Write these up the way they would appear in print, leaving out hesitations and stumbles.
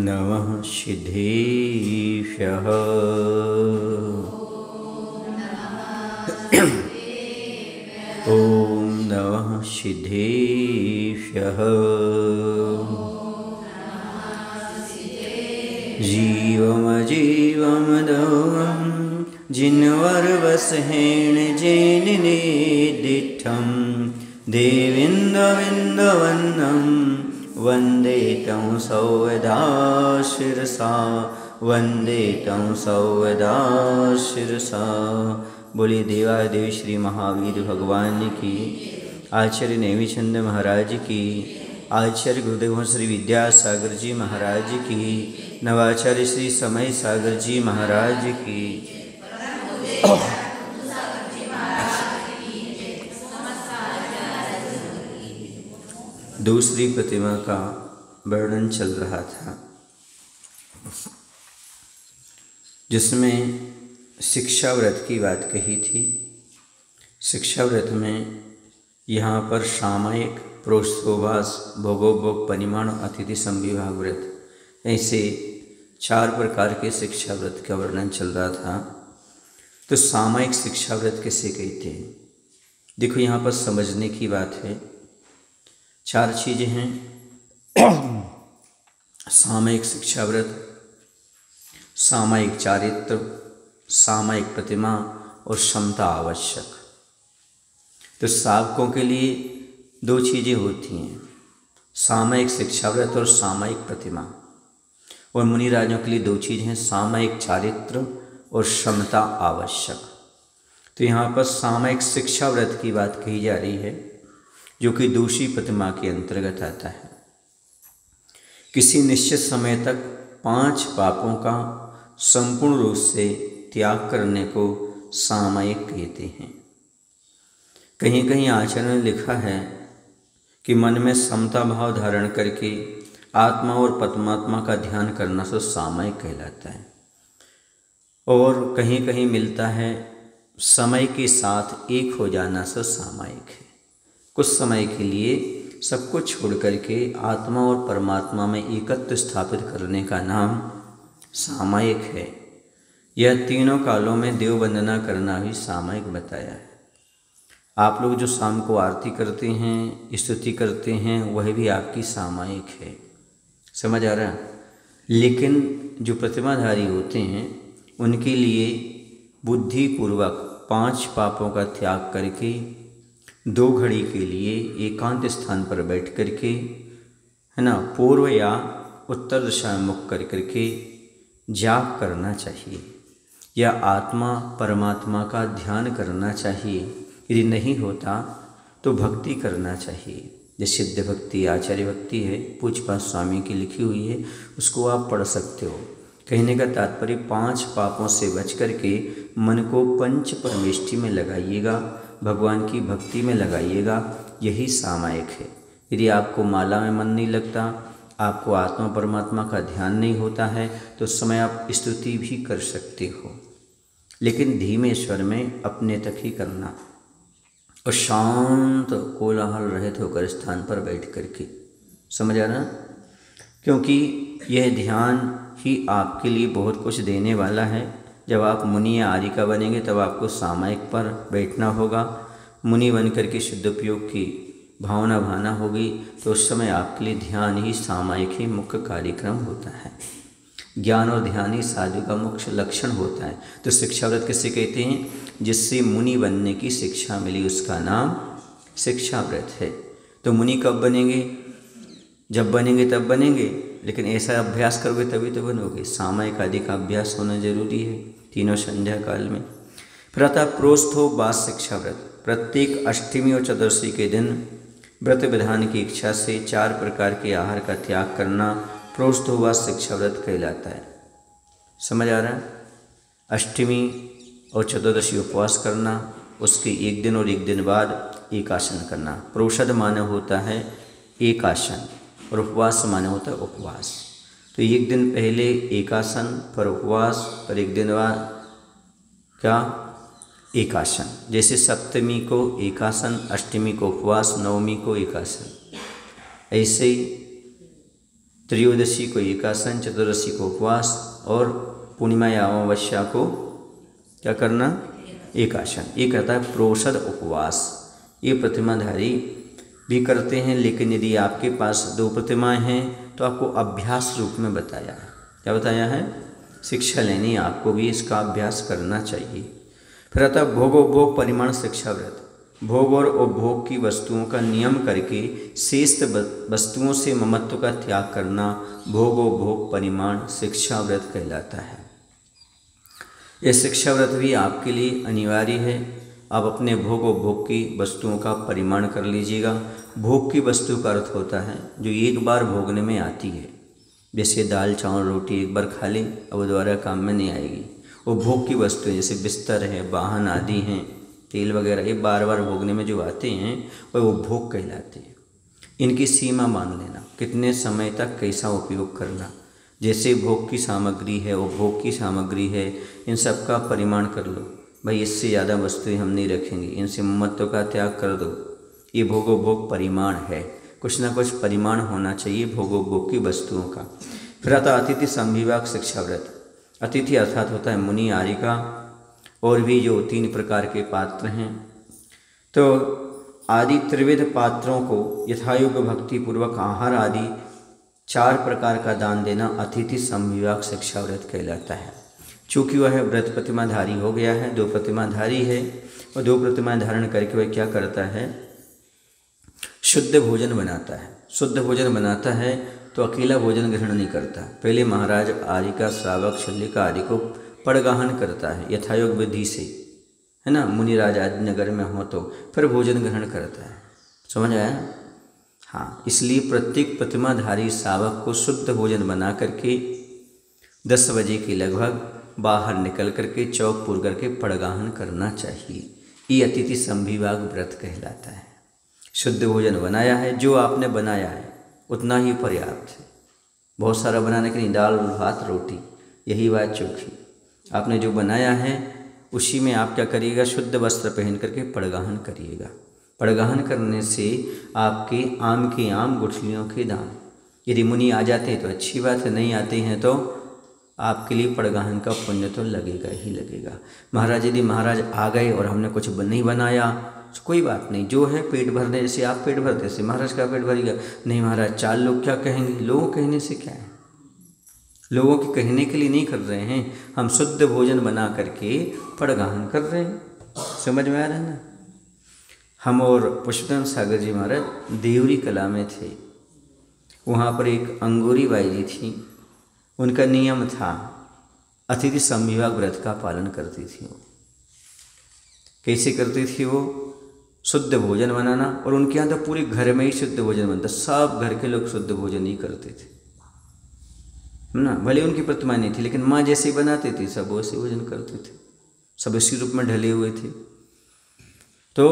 नमः सिद्धेभ्यः। ॐ नमः सिद्धेभ्यः। जीवमजीवमदोहं जिन्वर्वसहेण जेनिनेदिठं देविन्दविन्दवन्नं वन्दे तं सौवदा शिरसा, वन्दे तं सौवदा शिरसा। बोलिए देवादेव श्री महावीर भगवान की, आचार्य नेमिचंद महाराज की, आचार्य गुरुदेव श्री विद्यासागर जी महाराज की, नवाचार्य श्री समय सागर जी महाराज की। दूसरी प्रतिमा का वर्णन चल रहा था, जिसमें शिक्षा व्रत की बात कही थी। शिक्षा व्रत में यहाँ पर सामयिक, प्रोत्सोभास, भोगोभोग, परिमाण, अतिथि संविभाग व्रत, ऐसे 4 प्रकार के शिक्षा व्रत का वर्णन चल रहा था। तो सामयिक शिक्षा व्रत किसे कहते हैं? देखो यहाँ पर समझने की बात है। 4 चीज़ें हैं। सामयिक शिक्षा व्रत, सामयिक चारित्र, सामयिक प्रतिमा और क्षमता आवश्यक। तो साधकों के लिए 2 चीज़ें होती हैं, सामयिक शिक्षा व्रत और सामयिक प्रतिमा। और मुनि राजों के लिए 2 चीज़ हैं, सामयिक चारित्र और क्षमता आवश्यक। तो यहाँ पर सामयिक शिक्षा व्रत की बात कही जा रही है, जो कि दूसरी प्रतिमा के अंतर्गत आता है। किसी निश्चित समय तक 5 पापों का संपूर्ण रूप से त्याग करने को सामयिक कहते हैं। कहीं कहीं आचार्य ने लिखा है कि मन में समता भाव धारण करके आत्मा और परमात्मा का ध्यान करना तो सामयिक कहलाता है। और कहीं कहीं मिलता है समय के साथ एक हो जाना तो सामयिक है। कुछ समय के लिए सब कुछ छोड़ करके आत्मा और परमात्मा में एकत्व स्थापित करने का नाम सामयिक है। यह तीनों कालों में देव वंदना करना भी सामयिक बताया है। आप लोग जो शाम को आरती करते हैं, स्तुति करते हैं, वह भी आपकी सामयिक है। समझ आ रहा? लेकिन जो प्रतिमाधारी होते हैं उनके लिए बुद्धिपूर्वक 5 पापों का त्याग करके 2 घड़ी के लिए एकांत स्थान पर बैठ करके, है ना, पूर्व या उत्तर दिशा में मुख कर करके जाप करना चाहिए या आत्मा परमात्मा का ध्यान करना चाहिए। यदि नहीं होता तो भक्ति करना चाहिए। जैसे सिद्ध भक्ति, आचार्य भक्ति है, पूज्यपाद स्वामी की लिखी हुई है, उसको आप पढ़ सकते हो। कहने का तात्पर्य 5 पापों से बच करके मन को पंच परमेष्टि में लगाइएगा, भगवान की भक्ति में लगाइएगा, यही सामयिक है। यदि आपको माला में मन नहीं लगता, आपको आत्मा परमात्मा का ध्यान नहीं होता है, तो उस समय आप स्तुति भी कर सकते हो, लेकिन धीमे स्वर में अपने तक ही करना और शांत कोलाहल रहित होकर स्थान पर बैठ करके। समझ आ रहा? क्योंकि यह ध्यान ही आपके लिए बहुत कुछ देने वाला है। जब आप मुनि या आर्य का बनेंगे तब आपको सामयिक पर बैठना होगा। मुनि बन करके शुद्धोपयोग की भावना भाना होगी, तो उस समय आपके लिए ध्यान ही सामयिक ही मुख्य कार्यक्रम होता है। ज्ञान और ध्यान ही साधु का मुख्य लक्षण होता है। तो शिक्षा व्रत किसे कहते हैं? जिससे मुनि बनने की शिक्षा मिली, उसका नाम शिक्षा व्रत है। तो मुनि कब बनेंगे? जब बनेंगे तब बनेंगे, लेकिन ऐसा अभ्यास करोगे तभी तो बनोगे। सामयिक आदि का अभ्यास होना जरूरी है तीनों संध्या काल में। फिर आता प्रोत्सोभास शिक्षा व्रत। प्रत्येक अष्टमी और चतुर्दशी के दिन व्रत विधान की इच्छा से 4 प्रकार के आहार का त्याग करना प्रोत्सोभास शिक्षा व्रत कहलाता है। समझ आ रहा है? अष्टमी और चतुर्दशी उपवास करना, उसके 1 दिन और 1 दिन बाद एकासन करना। प्रोषद माने होता है एकासन और उपवास माने होता है उपवास। तो 1 दिन पहले एकासन, फिर उपवास, फिर 1 दिन बाद क्या? एकासन। जैसे सप्तमी को एकासन, अष्टमी को उपवास, नवमी को एकासन। ऐसे ही त्रयोदशी को एकासन, चतुर्दशी को उपवास और पूर्णिमा या अमावस्या को क्या करना, एकासन। ये कहता है प्रोषद उपवास। ये प्रतिमाधारी भी करते हैं, लेकिन यदि आपके पास 2 प्रतिमाएं हैं तो आपको अभ्यास रूप में बताया है। क्या बताया है? शिक्षा लेनी, आपको भी इसका अभ्यास करना चाहिए। फिर आता भोगोपभोग परिमाण शिक्षा व्रत। भोग और उपभोग की वस्तुओं का नियम करके शेष वस्तुओं से ममत्व का त्याग करना भोगोपभोग परिमाण शिक्षा व्रत कहलाता है। यह शिक्षा व्रत भी आपके लिए अनिवार्य है। आप अपने भोग और भोग की वस्तुओं का परिमाण कर लीजिएगा। भोग की वस्तु का अर्थ होता है जो एक बार भोगने में आती है, जैसे दाल चावल रोटी एक बार खा ली, अब दोबारा काम में नहीं आएगी। वो भोग की वस्तुएं जैसे बिस्तर है, वाहन आदि हैं, तेल वगैरह, ये बार बार भोगने में जो आते हैं वो भोग कहलाते हैं। इनकी सीमा मान लेना, कितने समय तक कैसा उपयोग करना। जैसे भोग की सामग्री है, वो भोग की सामग्री है, इन सब का परिमाण कर लो। भाई इससे ज़्यादा वस्तुएं हम नहीं रखेंगे, इनसे ममत्व का त्याग कर दो। ये भोगोपभोग परिमाण है, कुछ ना कुछ परिमाण होना चाहिए भोगोपभोग की वस्तुओं का। फिर आता अतिथि संविभाग शिक्षा व्रत। अतिथि अर्थात होता है मुनि, आर्यिका और भी जो 3 प्रकार के पात्र हैं। तो आदि त्रिविध पात्रों को यथायोग्य भक्तिपूर्वक आहार आदि 4 प्रकार का दान देना अतिथि संविभाग शिक्षा व्रत कहलाता है। चूँकि वह व्रत प्रतिमाधारी हो गया है, 2 प्रतिमाधारी है, और 2 प्रतिमा धारण करके वह क्या करता है, शुद्ध भोजन बनाता है। शुद्ध भोजन बनाता है तो अकेला भोजन ग्रहण नहीं करता। पहले महाराज आर्यिका, श्रावक, शल्यिका आदि को पड़गाहन करता है यथायोग विधि से, है ना। मुनिराज आदि नगर में हो तो फिर भोजन ग्रहण करता है। समझ आया? हाँ, इसलिए प्रत्येक प्रतिमाधारी श्रावक को शुद्ध भोजन बना करके 10 बजे के लगभग बाहर निकल करके चौक पुर करके पड़गाहन करना चाहिए। ये अतिथि संविभाग व्रत कहलाता है। शुद्ध भोजन बनाया है, जो आपने बनाया है उतना ही पर्याप्त है। बहुत सारा बनाने के लिए दाल भात रोटी, यही बात चोखी। आपने जो बनाया है उसी में आप क्या करिएगा, शुद्ध वस्त्र पहन करके पड़गाहन करिएगा। पड़गाहन करने से आपके आम के आम गुठलियों के दाम। यदि मुनि आ जाते हैं तो अच्छी बात है, नहीं आते हैं तो आपके लिए पड़गाहन का पुण्य तो लगेगा ही लगेगा। महाराज यदि महाराज आ गए और हमने कुछ नहीं बनाया तो कोई बात नहीं, जो है पेट भरने, जैसे आप पेट भरते ऐसे महाराज का पेट भरेगा। नहीं महाराज 4 लोग क्या कहेंगे, लोगों कहने से क्या है, लोगों के कहने के लिए नहीं कर रहे हैं, हम शुद्ध भोजन बना करके पड़गाहन कर रहे हैं। समझ में आ रहा है ना। हम और पुष्पन सागर जी महाराज देवरी कला में थे, वहाँ पर एक अंगूरी बाई जी थी, उनका नियम था अतिथि संविभाग व्रत का पालन करती थी वो। कैसे करती थी वो, शुद्ध भोजन बनाना, और उनके यहाँ तो पूरे घर में ही शुद्ध भोजन बनता, सब घर के लोग शुद्ध भोजन ही करते थे ना। भले उनकी प्रतिमा नहीं थी, लेकिन माँ जैसे बनाते थे सब वैसे भोजन करते थे, सब इसी रूप में ढले हुए थे। तो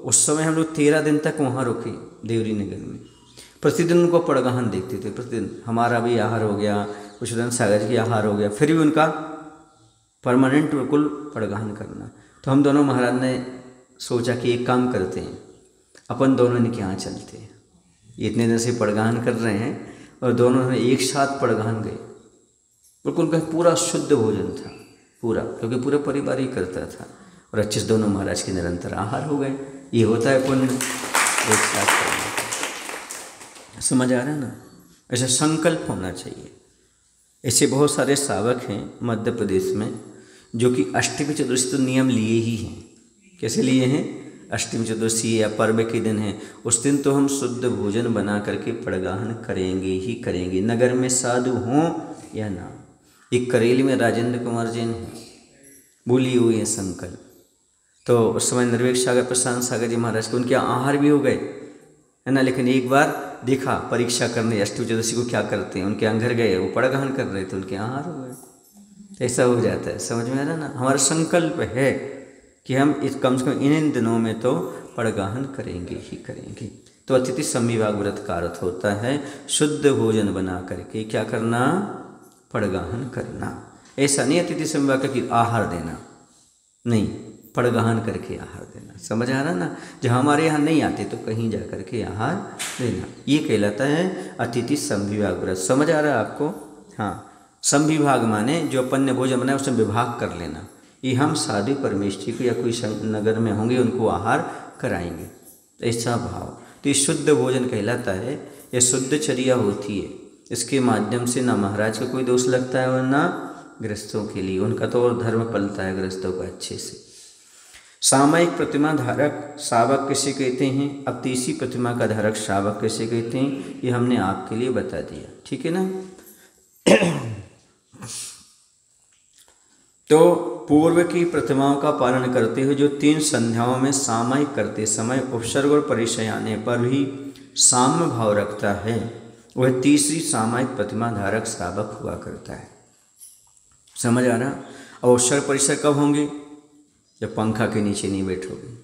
उस समय हम लोग 13 दिन तक वहाँ रुके देवरी नगर में। प्रतिदिन उनको पड़गाहन देखते थे, प्रतिदिन। हमारा भी आहार हो गया, कुछ दिन सागर की आहार हो गया, फिर भी उनका परमानेंट बिल्कुल पड़गाहन करना। तो हम दोनों महाराज ने सोचा कि एक काम करते हैं, अपन दोनों इनके यहाँ चलते हैं। इतने दिन से पड़गाहन कर रहे हैं और दोनों ने एक साथ पड़गाहन गए। बिल्कुल उनका पूरा शुद्ध भोजन था, पूरा, क्योंकि पूरा परिवार ही करता था। और अच्छे से दोनों महाराज के निरंतर आहार हो गए। ये होता है पुण्य एक साथ करना। समझ आ रहा है ना। ऐसा संकल्प होना चाहिए। ऐसे बहुत सारे श्रावक हैं मध्य प्रदेश में जो कि अष्टमी चतुर्दशी तो नियम लिए ही हैं। कैसे लिए हैं? अष्टमी चतुर्दशी या पर्व के दिन है, उस दिन तो हम शुद्ध भोजन बना करके पड़गाहन करेंगे ही करेंगे, नगर में साधु हों या ना। एक करेली में राजेंद्र कुमार जैन है, बोली हुई है संकल्प। तो उस समय निर्वेक सागर, प्रशांत सागर जी महाराज के उनके आहार भी हो गए, है ना। लेकिन एक बार देखा परीक्षा करने अष्टमी चतुर्दशी को क्या करते हैं, उनके यहाँ घर गए, वो पड़गाहन कर रहे थे, उनके आहार हो गए। ऐसा हो जाता है। समझ में आ रहा ना। हमारा संकल्प है कि हम इस कम से कम इन दिनों में तो पड़गाहन करेंगे ही करेंगे। तो अतिथि संविभाग व्रत का अर्थ होता है शुद्ध भोजन बना करके क्या करना, पड़गाहन करना। ऐसा नहीं अतिथि संविभाग का कि आहार देना, नहीं, पड़गहन करके आहार देना। समझ आ रहा ना? जब हमारे यहाँ नहीं आते तो कहीं जा कर के आहार देना, ये कहलाता है अतिथि समविभाग व्रत। समझ आ रहा है आपको? हाँ, समविभाग माने जो अपन ने भोजन बनाया उसमें विभाग कर लेना। ये हम साधु परमेष्ठी को या कोई नगर में होंगे उनको आहार कराएंगे, ऐसा भाव। तो ये शुद्ध भोजन कहलाता है, यह शुद्ध चर्या होती है। इसके माध्यम से ना महाराज को कोई दोष लगता है और ना गृहस्थों के लिए, उनका तो और धर्म पलता है गृहस्थों का अच्छे से। सामयिक प्रतिमा धारक शावक किसे कहते हैं? अब तीसरी प्रतिमा का धारक शावक किसे कहते हैं, ये हमने आपके लिए बता दिया, ठीक है ना। तो पूर्व की प्रतिमाओं का पालन करते हुए जो 3 संध्याओं में सामयिक करते समय उपसर्ग और परिचय आने पर भी साम्य भाव रखता है, वह तीसरी सामयिक प्रतिमा धारक शावक हुआ करता है। समझ आ रहा? और उपसर्ग परिचय कब होंगे? जब पंखा के नीचे नहीं बैठोगे।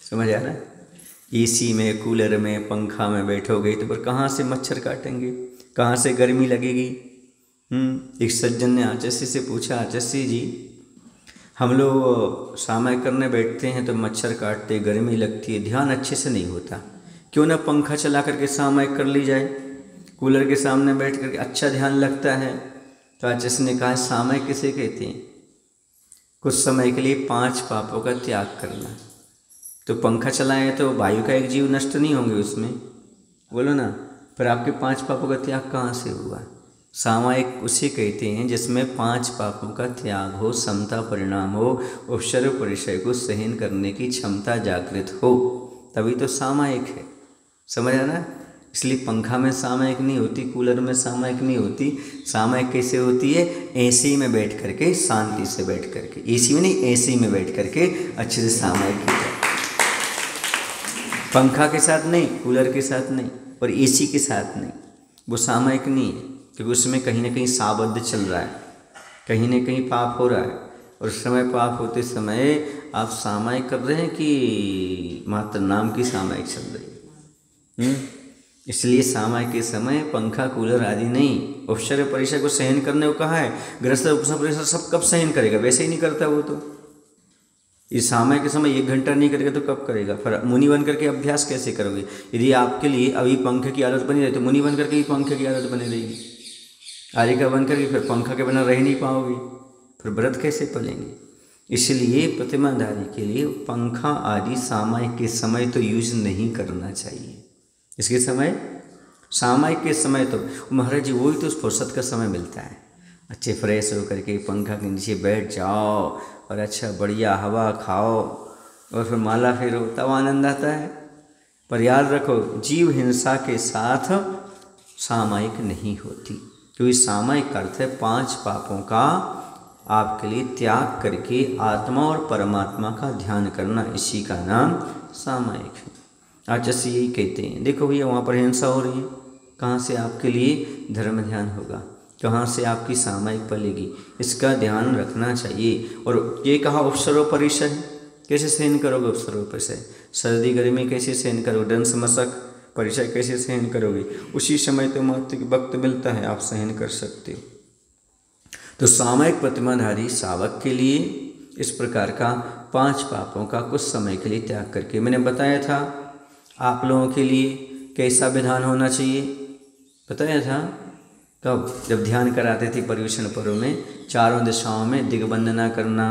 समझ आ रहा? एसी में, कूलर में, पंखा में बैठोगे तो फिर कहाँ से मच्छर काटेंगे, कहाँ से गर्मी लगेगी। एक सज्जन ने आचार्य से पूछा, आचार्य जी हम लोग सामयिक करने बैठते हैं तो मच्छर काटते, गर्मी लगती है, ध्यान अच्छे से नहीं होता, क्यों ना पंखा चला करके सामयिक कर ली जाए, कूलर के सामने बैठ करके अच्छा ध्यान लगता है। तो आचार्य ने कहा सामयिक किसे कहते हैं? कुछ समय के लिए 5 पापों का त्याग करना। तो पंखा चलाएं तो वायु का एक जीव नष्ट नहीं होंगे उसमें, बोलो ना, पर आपके 5 पापों का त्याग कहाँ से हुआ? सामयिक उसे कहते हैं जिसमें 5 पापों का त्याग हो, समता परिणाम हो, उपसर्ग परिचय को सहन करने की क्षमता जागृत हो, तभी तो सामयिक है। समझ आ रहा? इसलिए पंखा में सामयिक नहीं होती, कूलर में सामयिक नहीं होती। सामयिक कैसे होती है? एसी में बैठ करके, शांति से बैठ करके, एसी में नहीं, एसी में बैठ करके अच्छे से सामयिक की जाए। पंखा के साथ नहीं, कूलर के साथ नहीं और एसी के साथ नहीं, वो सामयिक नहीं है, क्योंकि उसमें कहीं ना कहीं साबद्ध चल रहा है, कहीं ना कहीं पाप हो रहा है। और उस समय पाप होते समय आप सामयिक कर रहे हैं कि मात्र नाम की सामयिक चल रही है। इसलिए सामयिक के समय पंखा, कूलर आदि नहीं। उपसर्ग परिचय को सहन करने को कहा है। गृहस्थ उपसर्ग परिचय सब कब सहन करेगा? वैसे ही नहीं करता वो तो। इस सामयिक के समय 1 घंटा नहीं करेगा तो कब करेगा? फिर मुनि बन करके अभ्यास कैसे करोगे? यदि आपके लिए अभी पंखे की आदत बनी रहे तो मुनि बन करके ही पंखे की आदत बनी रहेगी। आलिका बन करके फिर पंखा के बिना रह नहीं पाओगे, फिर व्रत कैसे पलेंगे? इसलिए प्रतिमाधारी के लिए पंखा आदि सामयिक के समय तो यूज नहीं करना चाहिए। इसके समय, सामयिक के समय तो महाराज जी वही तो फुर्सत का समय मिलता है, अच्छे फ्रेश होकर के पंखा के नीचे बैठ जाओ और अच्छा बढ़िया हवा खाओ और फिर माला फेरो, तब आनंद आता है। पर याद रखो, जीव हिंसा के साथ सामयिक नहीं होती, क्योंकि सामयिक अर्थ है 5 पापों का आपके लिए त्याग करके आत्मा और परमात्मा का ध्यान करना, इसी का नाम सामयिक है। आचार्य यही कहते हैं, देखो भैया वहाँ पर हिंसा हो रही है, कहाँ से आपके लिए धर्म ध्यान होगा, कहाँ से आपकी सामयिक पलेगी, इसका ध्यान रखना चाहिए। और ये कहा उपसर्ग परिचय, कैसे सहन करोगे उपसर्ग परिचय? सर्दी गर्मी कैसे सहन करोगे? दंश मशक परिचय कैसे सहन करोगे? उसी समय तो मात्र वक्त मिलता है, आप सहन कर सकते हो। तो सामयिक प्रतिमाधारी शावक के लिए इस प्रकार का 5 पापों का कुछ समय के लिए त्याग करके, मैंने बताया था आप लोगों के लिए कैसा विधान होना चाहिए, बताया था कब? जब ध्यान कराते थे पर्युषण पर्व में, 4 दिशाओं में दिग्वंदना करना,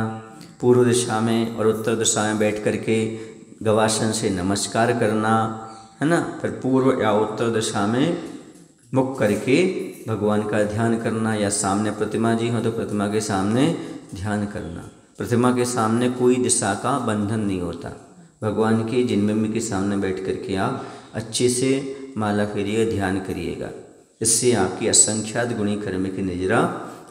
पूर्व दिशा में और उत्तर दिशा में बैठ करके गवासन से नमस्कार करना, है ना। फिर पूर्व या उत्तर दिशा में मुख करके भगवान का ध्यान करना, या सामने प्रतिमा जी हो तो प्रतिमा के सामने ध्यान करना। प्रतिमा के सामने कोई दिशा का बंधन नहीं होता, भगवान के जिनमें के सामने बैठ करके आप अच्छे से माला फेरिएगा, ध्यान करिएगा। इससे आपकी असंख्यात गुणी कर्म की निर्जरा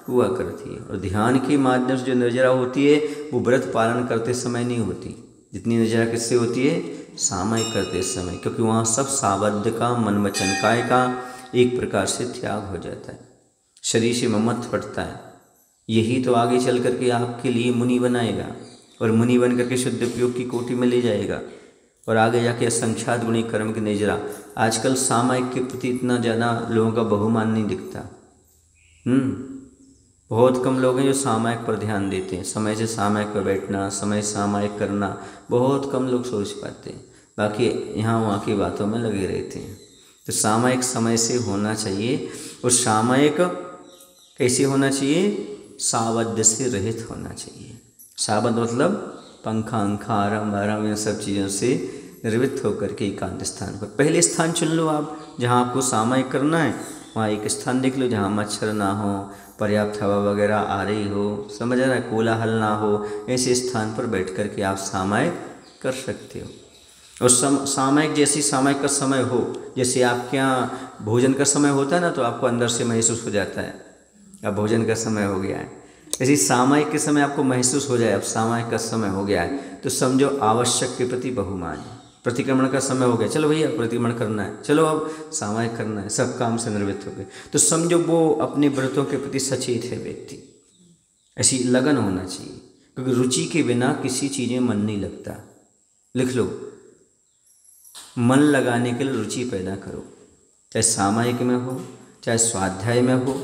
हुआ करती है। और ध्यान के माध्यम से जो निर्जरा होती है वो व्रत पालन करते समय नहीं होती, जितनी निर्जरा किससे होती है? सामयिक करते समय, क्योंकि वहाँ सब साबद्ध का, मन वचन काय का एक प्रकार से त्याग हो जाता है, शरीर से ममत्व हटता है। यही तो आगे चल करके आपके लिए मुनि बनाएगा और मुनि बन करके शुद्ध उपयोग की कोटि में ले जाएगा और आगे जाके असंख्यात गुणी कर्म की निर्जरा। आजकल सामयिक के प्रति इतना ज़्यादा लोगों का बहुमान नहीं दिखता। बहुत कम लोग हैं जो सामायिक पर ध्यान देते हैं, समय से सामायिक पर बैठना, समय सामायिक करना, बहुत कम लोग सोच पाते हैं। बाकी यहाँ वहाँ की बातों में लगे रहते हैं। तो सामायिक समय से होना चाहिए। और सामायिक कैसे होना चाहिए? सावध्य से रहित होना चाहिए। सावध मतलब पंखा अंखा आराम आराम इन सब चीज़ों से निर्वृत्त होकर के एकांत स्थान पर पहले स्थान चुन लो आप। जहाँ आपको सामायिक करना है वहाँ एक स्थान देख लो जहाँ मच्छर ना हो, पर्याप्त हवा वगैरह आ रही हो, समझ आ रहा है, कोलाहल ना हो, ऐसे स्थान पर बैठ कर के आप सामायिक कर सकते हो। और सामायिक जैसी सामायिक का समय हो, जैसे आपके यहाँ भोजन का समय होता है ना, तो आपको अंदर से महसूस हो जाता है अब भोजन का समय हो गया है। ऐसे सामायिक के समय आपको महसूस हो जाए अब सामायिक का समय हो गया है, तो समझो आवश्यक के प्रति बहुमान है। प्रतिक्रमण का समय हो गया, चलो भैया प्रतिक्रमण करना है, चलो अब सामायिक करना है, सब काम से निवृत्त हो गए, तो समझो वो अपने व्रतों के प्रति सचेत है व्यक्ति। ऐसी लगन होना चाहिए, क्योंकि रुचि के बिना किसी चीज़ में मन नहीं लगता। लिख लो, मन लगाने के लिए रुचि पैदा करो, चाहे सामायिक में हो, चाहे स्वाध्याय में हो,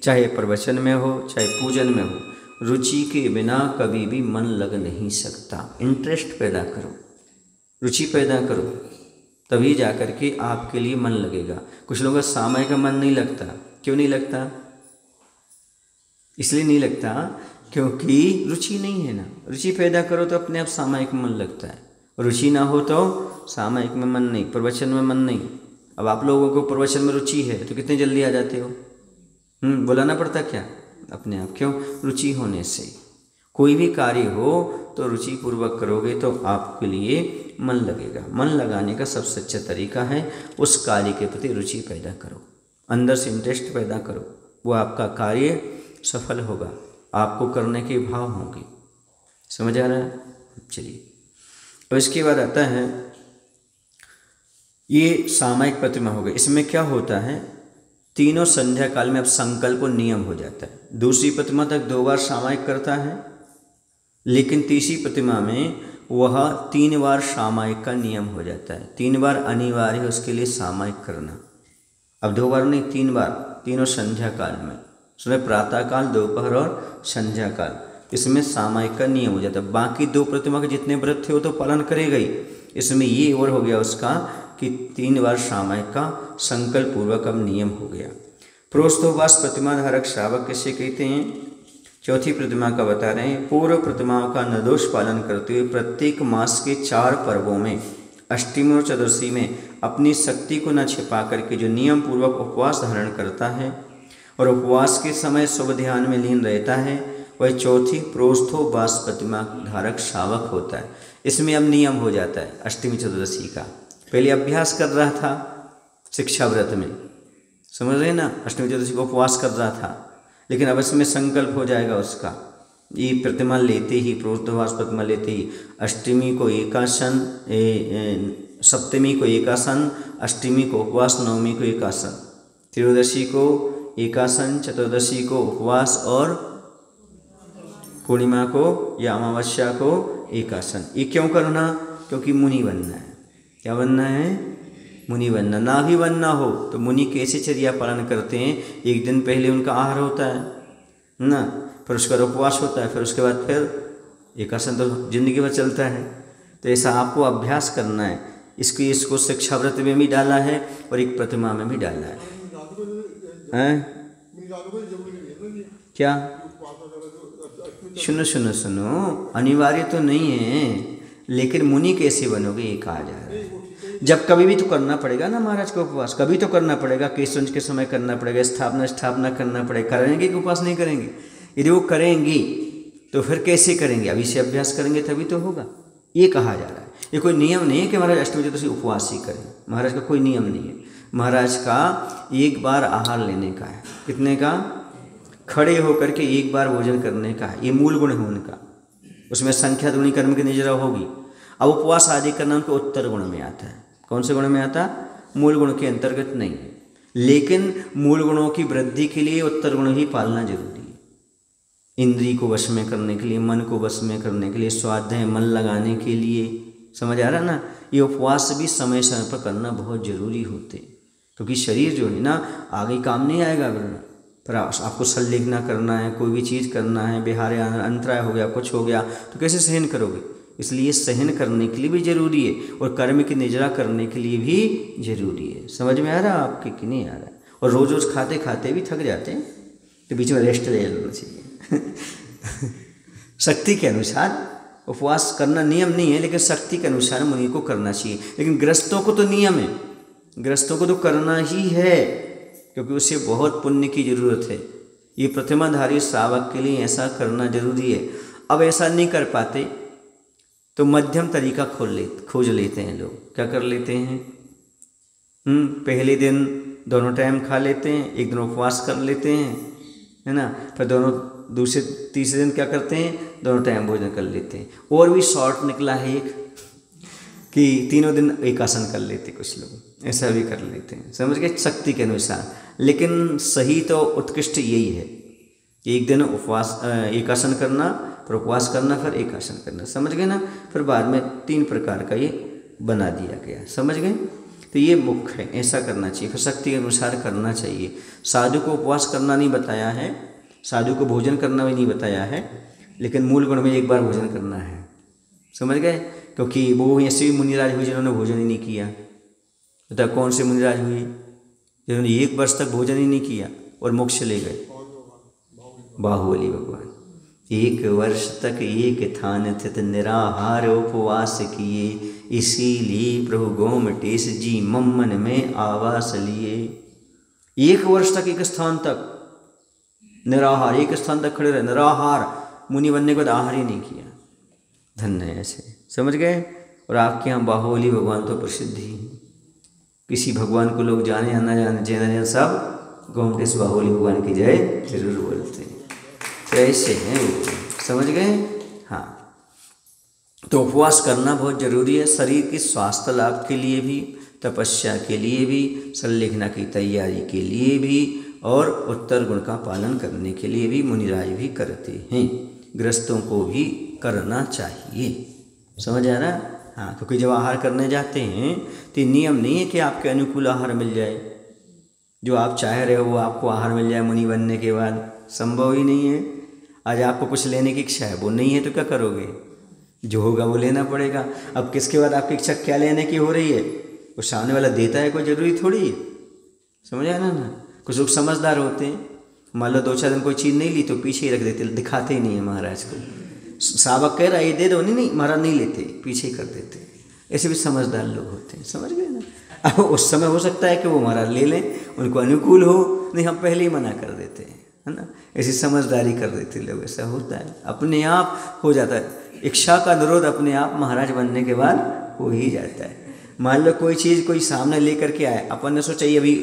चाहे प्रवचन में हो, चाहे पूजन में हो। रुचि के बिना कभी भी मन लग नहीं सकता। इंटरेस्ट पैदा करो, रुचि पैदा करो, तभी जा कर के आपके लिए मन लगेगा। कुछ लोगों का सामायिक का मन नहीं लगता। क्यों नहीं लगता? इसलिए नहीं लगता क्योंकि रुचि नहीं है ना। रुचि पैदा करो तो अपने आप सामायिक में मन लगता है, रुचि ना हो तो सामायिक में मन नहीं, प्रवचन में मन नहीं। अब आप लोगों को प्रवचन में रुचि है तो कितने जल्दी आ जाते हो? बुलाना पड़ता क्या अपने आप? क्यों? रुचि होने से। कोई भी कार्य हो तो रुचि पूर्वक करोगे तो आपके लिए मन लगेगा। मन लगाने का सबसे अच्छा तरीका है उस कार्य के प्रति रुचि पैदा करो, अंदर से इंटरेस्ट पैदा करो, वो आपका कार्य सफल होगा, आपको करने के भाव होंगे। समझ आ रहा है? चलिए, और इसके बाद आता है ये सामायिक प्रतिमा हो गई। इसमें क्या होता है, तीनों संध्या काल में अब संकल्प और नियम हो जाता है। दूसरी प्रतिमा तक 2 बार सामायिक करता है, लेकिन तीसरी प्रतिमा में वह 3 बार सामायिक का नियम हो जाता है। 3 बार अनिवार्य है उसके लिए सामायिक करना। अब 2 बार नहीं, 3 बार, तीनों संध्या काल में। उसमें प्रातः काल, दोपहर और संध्या काल, इसमें सामायिक का नियम हो जाता है। बाकी 2 प्रतिमा के जितने व्रत थे वो तो पालन करेगा ही, इसमें ये और हो गया उसका कि 3 बार सामायिक का संकल्प पूर्वक अब नियम हो गया। प्रोस्तोवास प्रतिमा धारक श्रावक किसे कहते हैं? चौथी प्रतिमा का बता रहे हैं। पूर्व प्रतिमाओं का निर्दोष पालन करते हुए प्रत्येक मास के 4 पर्वों में, अष्टमी और चतुर्थी में अपनी शक्ति को न छिपा करके जो नियम पूर्वक उपवास धारण करता है और उपवास के समय शुभ ध्यान में लीन रहता है, वह चौथी प्रोस्थोवास प्रतिमा धारक श्रावक होता है। इसमें अब नियम हो जाता है अष्टमी चतुर्दशी का। पहले अभ्यास कर रहा था शिक्षा व्रत में, समझ रहे ना, अष्टमी चतुर्दशी को उपवास कर रहा था, लेकिन अब इसमें संकल्प हो जाएगा उसका। ये प्रतिमा लेते ही, प्रोस्थोवास प्रतिमा लेते ही अष्टमी को एकासन, सप्तमी को एकासन, अष्टमी को उपवास, नवमी को एकासन, त्रयोदशी को एकासन, चतुर्दशी को उपवास और पूर्णिमा को या अमावस्या को एकासन। ये क्यों करना? क्योंकि मुनि बनना है। क्या बनना है? मुनि बनना। ना भी बनना हो तो मुनि कैसे चर्या पालन करते हैं? एक दिन पहले उनका आहार होता है ना, फिर उसका उपवास होता है, फिर उसके बाद फिर एकासन तो जिंदगी भर चलता है। तो ऐसा आपको अभ्यास करना है। इसको शिक्षा व्रत में भी डाला है और एक प्रतिमा में भी डाला है। क्या? सुनो, अनिवार्य तो नहीं है, लेकिन मुनि कैसे बनोगे ये कहा जा रहा है। जब कभी भी तो करना पड़ेगा ना महाराज को उपवास, कभी तो करना पड़ेगा, केशवंश के समय करना पड़ेगा, स्थापना करना पड़ेगा। करेंगे कि उपवास नहीं करेंगे? यदि वो करेंगी तो फिर कैसे करेंगे? अभी से अभ्यास करेंगे तभी तो होगा, ये कहा जा रहा है। ये कोई नियम नहीं है कि महाराज अष्टमी चतुर्दशी उपवास ही करें। महाराज का कोई नियम नहीं है। महाराज का 1 बार आहार लेने का है। कितने का? खड़े होकर के 1 बार भोजन करने का है। ये मूल गुण है उनका। उसमें संख्या दुनी कर्म की निजरा होगी। अब उपवास आदि करना उनको उत्तर गुण में आता है। कौन से गुण में आता? मूल गुण के अंतर्गत नहीं है, लेकिन मूल गुणों की वृद्धि के लिए उत्तर गुण ही पालना जरूरी है। इंद्री को वश में करने के लिए, मन को वश में करने के लिए, स्वाध्याय मन लगाने के लिए, समझ आ रहा ना। ये उपवास भी समय समय पर करना बहुत जरूरी होते, क्योंकि शरीर जो है ना आगे काम नहीं आएगा, वरना पर आपको संलेखना करना है, कोई भी चीज़ करना है, बिहार अंतराय हो गया, कुछ हो गया, तो कैसे सहन करोगे? इसलिए सहन करने के लिए भी जरूरी है और कर्म की निजरा करने के लिए भी जरूरी है। समझ में आ रहा आपके कि नहीं आ रहा? और रोज रोज खाते खाते भी थक जाते हैं तो बीच में रेस्ट ले लेना चाहिए। शक्ति के अनुसार उपवास करना नियम नहीं है, लेकिन शक्ति के अनुसार मुनि को करना चाहिए। लेकिन गृहस्थों को तो नियम है, गृहस्थों को तो करना ही है, क्योंकि उसे बहुत पुण्य की जरूरत है। ये प्रतिमाधारी श्रावक के लिए ऐसा करना जरूरी है। अब ऐसा नहीं कर पाते तो मध्यम तरीका खोज लेते हैं लोग। क्या कर लेते हैं? पहले दिन दोनों टाइम खा लेते हैं, एक दिन उपवास कर लेते हैं, है ना। फिर दूसरे तीसरे दिन क्या करते हैं? दोनों टाइम भोजन कर लेते हैं। और भी शॉर्ट निकला है एक कि तीनों दिन एक आसन कर लेते, कुछ लोग ऐसा भी कर लेते हैं, समझ गए, शक्ति के अनुसार। लेकिन सही तो उत्कृष्ट यही है कि एक दिन उपवास एक आसन करना, फिर उपवास करना, फिर एक आसन करना, समझ गए ना। फिर बाद में 3 प्रकार का ये बना दिया गया, समझ गए। तो ये मुख्य है, ऐसा करना चाहिए, फिर शक्ति के अनुसार करना चाहिए। साधु को उपवास करना नहीं बताया है, साधु को भोजन करना भी नहीं बताया है, लेकिन मूल गुण में एक बार भोजन करना है, समझ गए। क्योंकि वो ऐसे भी मुनिराज हुए जिन्होंने भोजन ही नहीं किया। बता कौन से मुनिराज हुए जिन्होंने 1 वर्ष तक भोजन ही नहीं किया और मोक्ष ले गए? बाहुबली भगवान 1 वर्ष तक एक थान स्थित निराहार उपवास किए, इसीलिए प्रभु गोमटेश जी मम्मन में आवास लिए। 1 वर्ष तक एक स्थान तक निराहार, एक स्थान तक खड़े रहे, निराहार। मुनि बनने के बाद आहार ही नहीं किया। धन्य है ऐसे, समझ गए। और आपके यहाँ बाहुबली भगवान तो प्रसिद्ध ही, किसी भगवान को लोग जाने या ना जाने, जैन सब गोमटेश बाहुबली भगवान की जय जरूर बोलते हैं। तो ऐसे हैं, समझ गए। हाँ, तो उपवास करना बहुत जरूरी है, शरीर के स्वास्थ्य लाभ के लिए भी, तपस्या के लिए भी, संलेखना की तैयारी के लिए भी, और उत्तर गुण का पालन करने के लिए भी मुनिराज भी करते हैं। गृहस्थों को भी करना चाहिए, समझ आ रहा? हाँ, क्योंकि जब आहार करने जाते हैं तो नियम नहीं है कि आपके अनुकूल आहार मिल जाए, जो आप चाह रहे हो वो आपको आहार मिल जाए मुनि बनने के बाद, संभव ही नहीं है। आज आपको कुछ लेने की इच्छा है, वो नहीं है तो क्या करोगे? जो होगा वो लेना पड़ेगा। अब किसके बाद आपकी इच्छा क्या लेने की हो रही है? वो सामने वाला देता है, कोई ज़रूरी थोड़ी है, समझ आया ना। कुछ लोग समझदार होते हैं, मान लो 2-4 दिन कोई चीज़ नहीं ली तो पीछे ही रख देते, दिखाते ही नहीं है महाराज को। सावक कह रहा है ये दे दो, नहीं महाराज नहीं लेते, पीछे ही कर देते। ऐसे भी समझदार लोग होते हैं, समझ गए ना। अब उस समय हो सकता है कि वो महाराज ले लें, उनको अनुकूल हो, नहीं हम पहले ही मना कर देते हैं, है ना। ऐसी समझदारी कर देते लोग, ऐसा होता है, अपने आप हो जाता है। इच्छा का निरोध अपने आप महाराज बनने के बाद हो ही जाता है। मान लो कोई चीज़ कोई सामने ले करके आए, अपन ने सोचा ये अभी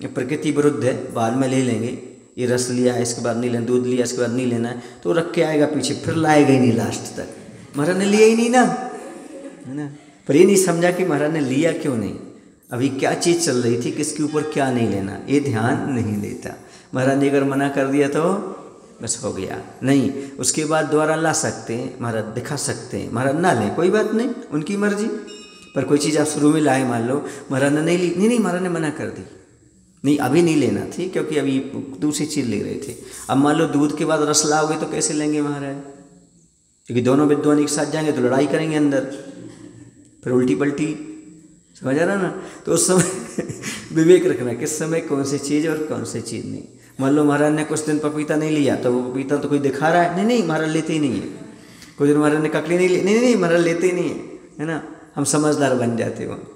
प्रकृति विरुद्ध है, बाद में ले लेंगे, ये रस लिया है इसके बाद नहीं लेना, दूध लिया इसके बाद नहीं लेना है, तो रख के आएगा पीछे, फिर लाएगा ही नहीं लास्ट तक। महाराज ने लिया ही नहीं ना, है ना। पर ये नहीं समझा कि महाराज ने लिया क्यों नहीं, अभी क्या चीज़ चल रही थी, किसके ऊपर क्या नहीं लेना, ये ध्यान नहीं देता। महाराज ने अगर मना कर दिया तो बस हो गया, नहीं उसके बाद दोबारा ला सकते हैं, महाराज दिखा सकते हैं, महाराज ना लें कोई बात नहीं, उनकी मर्जी। पर कोई चीज़ आप शुरू में लाए, मान लो महाराज ने नहीं ली, नहीं महाराज ने मना कर दी, नहीं अभी नहीं लेना थी क्योंकि अभी दूसरी चीज़ ले रहे थे। अब मान लो दूध के बाद रस लाओगे तो कैसे लेंगे महाराज, क्योंकि दोनों विद्वान एक साथ जाएंगे तो लड़ाई करेंगे अंदर, फिर उल्टी पलटी, समझ आ रहा ना। तो उस समय विवेक रखना किस समय कौन सी चीज़ और कौन सी चीज़ नहीं। मान लो महाराज ने कुछ दिन पपीता नहीं लिया तो वो पपीता तो कोई दिखा रहा है, नहीं महाराज लेते ही नहीं है। कुछ दिन महाराज ने ककड़ी नहीं ली, नहीं महाराज लेते ही नहीं है ना। हम समझदार बन जाते वहाँ।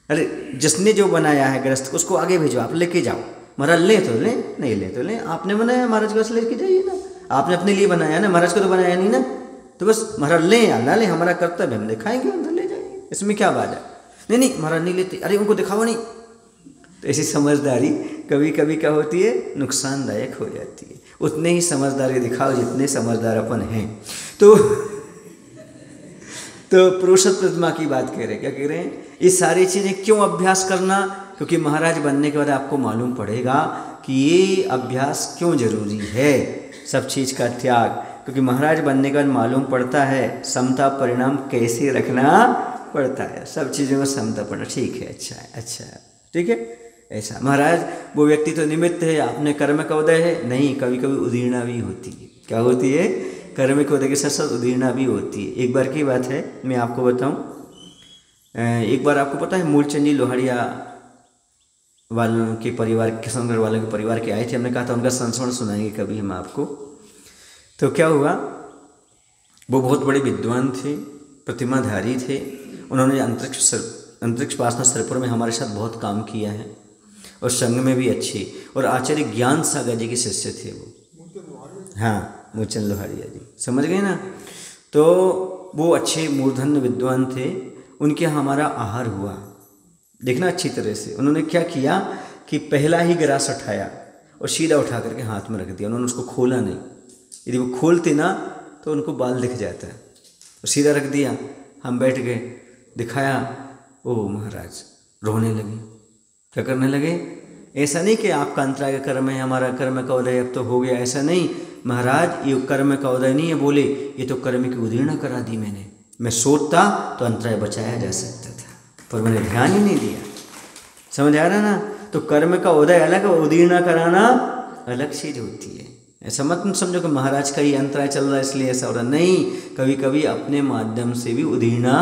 अरे जिसने जो बनाया है गृहस्थ उसको आगे भेजो, आप लेके जाओ, महाराज ले तो ले, नहीं ले तो ले, आपने बनाया महाराज को लेके जाइए ना, आपने अपने लिए बनाया ना, महाराज को तो बनाया नहीं ना, तो बस महाराज ले या ना ले हमारा कर्तव्य, हम दिखाएंगे अंदर ले जाएंगे, इसमें क्या बात है। नहीं महाराज नहीं लेते, अरे उनको दिखाओ नहीं। तो ऐसी समझदारी कभी कभी क्या होती है, नुकसानदायक हो जाती है। उतने ही समझदारी दिखाओ जितने समझदार अपन हैं। तो पुरुषोत्तम प्रतिमा की बात कह रहे, क्या कह रहे हैं, ये सारी चीज़ें क्यों अभ्यास करना, क्योंकि महाराज बनने के बाद आपको मालूम पड़ेगा कि ये अभ्यास क्यों जरूरी है, सब चीज़ का त्याग। क्योंकि महाराज बनने के बाद मालूम पड़ता है समता परिणाम कैसे रखना पड़ता है, सब चीज़ों में समता पड़ना, ठीक है, अच्छा है, ठीक है, ऐसा। महाराज वो व्यक्ति तो निमित्त है, आपने कर्म का उदय है, नहीं, कभी कभी उदीर्णा भी होती है। क्या होती है? कर्म के उदय के साथ साथ उदीर्णा भी होती है। एक बार की बात है, मैं आपको बताऊं। एक बार आपको पता है मूलचंद जी लोहाड़िया वालों के परिवार, किशनगढ़ वालों के परिवार के आए थे। हमने कहा था उनका संस्मरण सुनाएंगे कभी हम आपको। तो क्या हुआ, वो बहुत बड़े विद्वान थे, प्रतिमाधारी थे। उन्होंने अंतरिक्ष उपासना सरपुर में हमारे साथ बहुत काम किया है और संघ में भी अच्छे, और आचार्य ज्ञान सागर जी के शिष्य थे वो। हाँ, मूलचंद लोहाड़िया जी, समझ गए ना। तो वो अच्छे मूर्धन्य विद्वान थे। उनके यहाँ हमारा आहार हुआ, देखना अच्छी तरह से। उन्होंने क्या किया कि पहला ही गिलास उठाया और सीधा उठा करके हाथ में रख दिया। उन्होंने उसको खोला नहीं, यदि वो खोलते ना तो उनको बाल दिख जाता है। तो सीधा रख दिया, हम बैठ गए, दिखाया, ओ महाराज रोने लगे। क्या करने लगे? ऐसा नहीं कि आपका अंतराय का कर्म है, हमारा कर्म का उदय अब तो हो गया, ऐसा नहीं महाराज, ये कर्म का उदय नहीं है। बोले ये तो कर्म की उदीर्णा करा दी मैंने। मैं सोचता तो अंतराय बचाया जा सकता था, पर मैंने ध्यान ही नहीं दिया। समझ आ रहा ना? तो कर्म का उदय अलग, उदीर्णा कराना अलग चीज होती है। ऐसा मत समझो कि महाराज का ही अंतराय चल रहा है इसलिए ऐसा हो रहा, नहीं, कभी कभी अपने माध्यम से भी उदीर्णा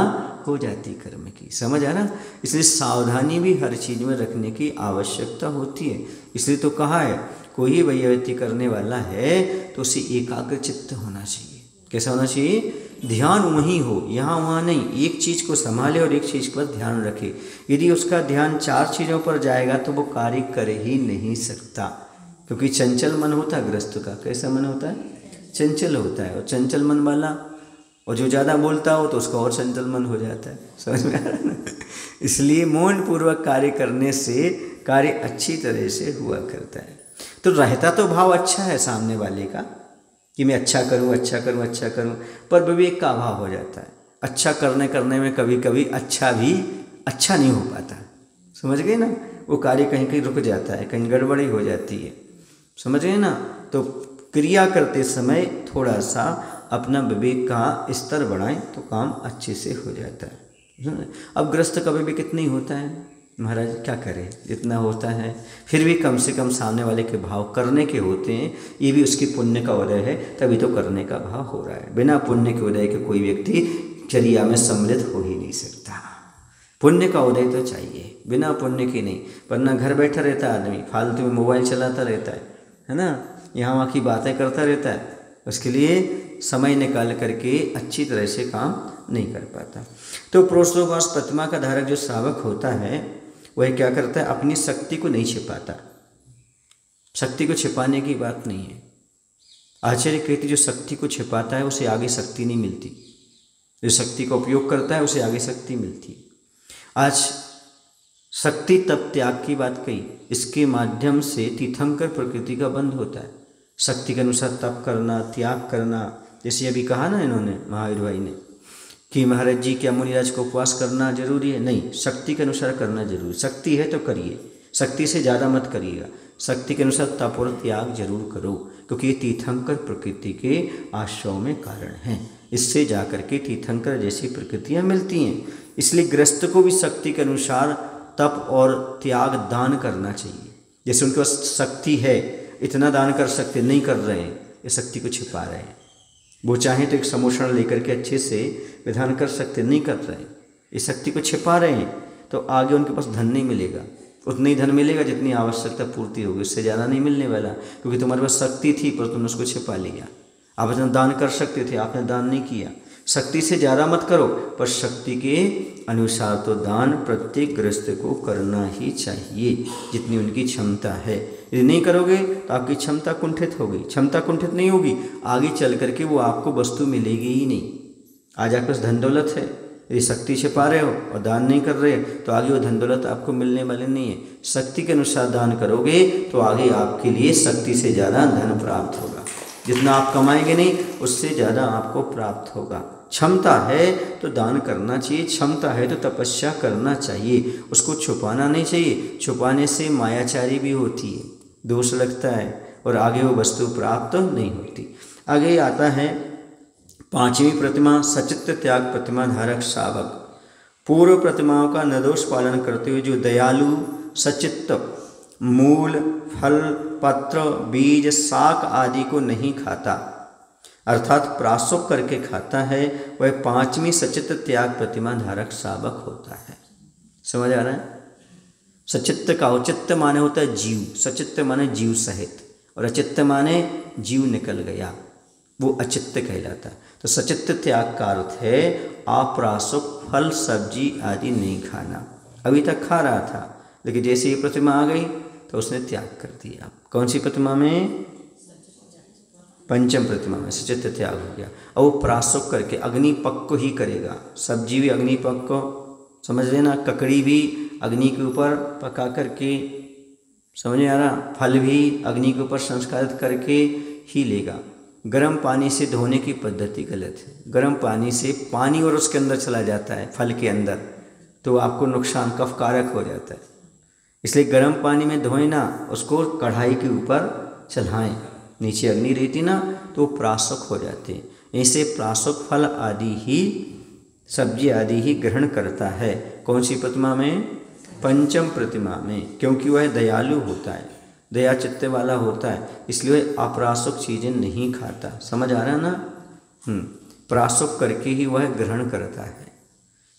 हो जाती कर्म की। समझ आ रहा? इसलिए सावधानी भी हर चीज में रखने की आवश्यकता होती है। इसलिए तो कहा है, कोई वैयक्ति करने वाला है तो उसे एकाग्र चित्त होना चाहिए। कैसा होना चाहिए? ध्यान वहीं हो, यहाँ वहाँ नहीं। एक चीज़ को संभाले और एक चीज़ पर ध्यान रखे। यदि उसका ध्यान 4 चीज़ों पर जाएगा तो वो कार्य कर ही नहीं सकता, क्योंकि चंचल मन होता है गृहस्थ का। कैसा मन होता है? चंचल होता है। और चंचल मन वाला, और जो ज़्यादा बोलता हो तो उसका और चंचल मन हो जाता है। समझ में आ रहा है ना? इसलिए मौन पूर्वक कार्य करने से कार्य अच्छी तरह से हुआ करता है। तो रहता तो भाव अच्छा है सामने वाले का कि मैं अच्छा करूं, अच्छा करूं, अच्छा करूं, पर विवेक का अभाव हो जाता है। अच्छा करने में कभी कभी अच्छा भी अच्छा नहीं हो पाता। समझ गए ना? वो कार्य कहीं कहीं रुक जाता है, कहीं गड़बड़ी हो जाती है। समझ गए ना? तो क्रिया करते समय थोड़ा सा अपना विवेक का स्तर बढ़ाएं तो काम अच्छे से हो जाता है। अब ग्रस्त कभी भी कितना ही होता है महाराज, क्या करें, जितना होता है फिर भी कम से कम सामने वाले के भाव करने के होते हैं। ये भी उसकी पुण्य का उदय है, तभी तो करने का भाव हो रहा है। बिना पुण्य के उदय के कोई व्यक्ति चर्या में सम्मिलित हो ही नहीं सकता। पुण्य का उदय तो चाहिए, बिना पुण्य के नहीं। वरना घर बैठा रहता है आदमी, फालतू में मोबाइल चलाता रहता है ना, यहाँ वहाँ की बातें करता रहता है, उसके लिए समय निकाल करके अच्छी तरह से काम नहीं कर पाता। तो प्रोत्साहवास प्रतिमा का धारक जो श्रावक होता है वह क्या करता है? अपनी शक्ति को नहीं छिपाता। शक्ति को छिपाने की बात नहीं है। आचार्य कहते जो शक्ति को छिपाता है उसे आगे शक्ति नहीं मिलती, जो शक्ति का उपयोग करता है उसे आगे शक्ति मिलती है। आज शक्ति तप त्याग की बात कही, इसके माध्यम से तीर्थंकर प्रकृति का बंध होता है। शक्ति के अनुसार तप करना, त्याग करना, जैसे अभी कहा ना इन्होंने, महावीर भाई ने, कि महाराज जी क्या मुनिराज को उपवास करना जरूरी है? नहीं, शक्ति के अनुसार करना जरूरी। शक्ति है तो करिए, शक्ति से ज़्यादा मत करिएगा। शक्ति के अनुसार तप और त्याग जरूर करो, क्योंकि ये तीर्थंकर प्रकृति के आश्रय में कारण हैं। इससे जाकर के तीर्थंकर जैसी प्रकृतियाँ मिलती हैं। इसलिए गृहस्थ को भी शक्ति के अनुसार तप और त्याग दान करना चाहिए। जैसे उनके पास शक्ति है, इतना दान कर सकते, नहीं कर रहे हैं, ये शक्ति को छिपा रहे हैं। वो चाहें तो एक समोषण लेकर के अच्छे से विधान कर सकते, नहीं कर रहे हैं, इस शक्ति को छिपा रहे हैं। तो आगे उनके पास धन नहीं मिलेगा, उतना ही धन मिलेगा जितनी आवश्यकता पूर्ति होगी, उससे ज़्यादा नहीं मिलने वाला, क्योंकि तुम्हारे पास शक्ति थी पर तुमने उसको छिपा लिया। आप इतना दान कर सकते थे, आपने दान नहीं किया। शक्ति से ज़्यादा मत करो, पर शक्ति के अनुसार तो दान प्रत्येक गृहस्थ को करना ही चाहिए, जितनी उनकी क्षमता है। यदि नहीं करोगे तो आपकी क्षमता कुंठित होगी। क्षमता कुंठित नहीं होगी, आगे चल करके वो आपको वस्तु मिलेगी ही नहीं। आज आपके पास धन दौलत है, यदि शक्ति छिपा रहे हो और दान नहीं कर रहे तो आगे वो धन दौलत आपको मिलने वाले नहीं है। शक्ति के अनुसार दान करोगे तो आगे आपके लिए शक्ति से ज़्यादा धन प्राप्त होगा। जितना आप कमाएंगे नहीं, उससे ज़्यादा आपको प्राप्त होगा। क्षमता है तो दान करना चाहिए, क्षमता है तो तपस्या करना चाहिए, उसको छुपाना नहीं चाहिए। छुपाने से मायाचारी भी होती है, दोष लगता है और आगे वो वस्तु प्राप्त नहीं होती। आगे आता है 5वीं प्रतिमा, सचित्र त्याग प्रतिमा धारक श्रावक। पूर्व प्रतिमाओं का निर्दोष पालन करते हुए जो दयालु, सचित्त मूल, फल, पत्र, बीज, शाक आदि को नहीं खाता, अर्थात प्राशुक करके खाता है, वह पांचवी सचित्त त्याग प्रतिमा धारक शावक होता है। समझ आ रहा है? सचित्त का औचित्य माने होता है जीव, सचित्त माने जीव सहित, और अचित्त माने जीव निकल गया, वो अचित्त कहलाता है। तो सचित्त त्याग का अर्थ है अप्राशुक फल सब्जी आदि नहीं खाना। अभी तक खा रहा था, लेकिन जैसे ये प्रतिमा आ गई तो उसने त्याग कर दिया। कौन सी प्रतिमा में? पंचम प्रतिमा में सचित्त त्याग हो गया। और वो प्राशुक करके अग्निपक को ही करेगा। सब्जी भी अग्निपक को, समझ लेना, ककड़ी भी अग्नि के ऊपर पका करके, समझ में आ रहा, फल भी अग्नि के ऊपर संस्कारित करके ही लेगा। गर्म पानी से धोने की पद्धति गलत है। गर्म पानी से पानी और उसके अंदर चला जाता है, फल के अंदर, तो आपको नुकसान कफकारक हो जाता है। इसलिए गर्म पानी में धोएं ना, उसको कढ़ाई के ऊपर चढ़ाएं, नीचे अग्नि रहती ना, तो प्राशुक हो जाते हैं। ऐसे प्राशुक फल आदि ही, सब्जी आदि ही ग्रहण करता है। कौन सी प्रतिमा में? पंचम प्रतिमा में, क्योंकि वह दयालु होता है, दया चित्त वाला होता है, इसलिए वह अप्राशुक चीज़ें नहीं खाता। समझ आ रहा है ना? प्राशुक करके ही वह ग्रहण करता है।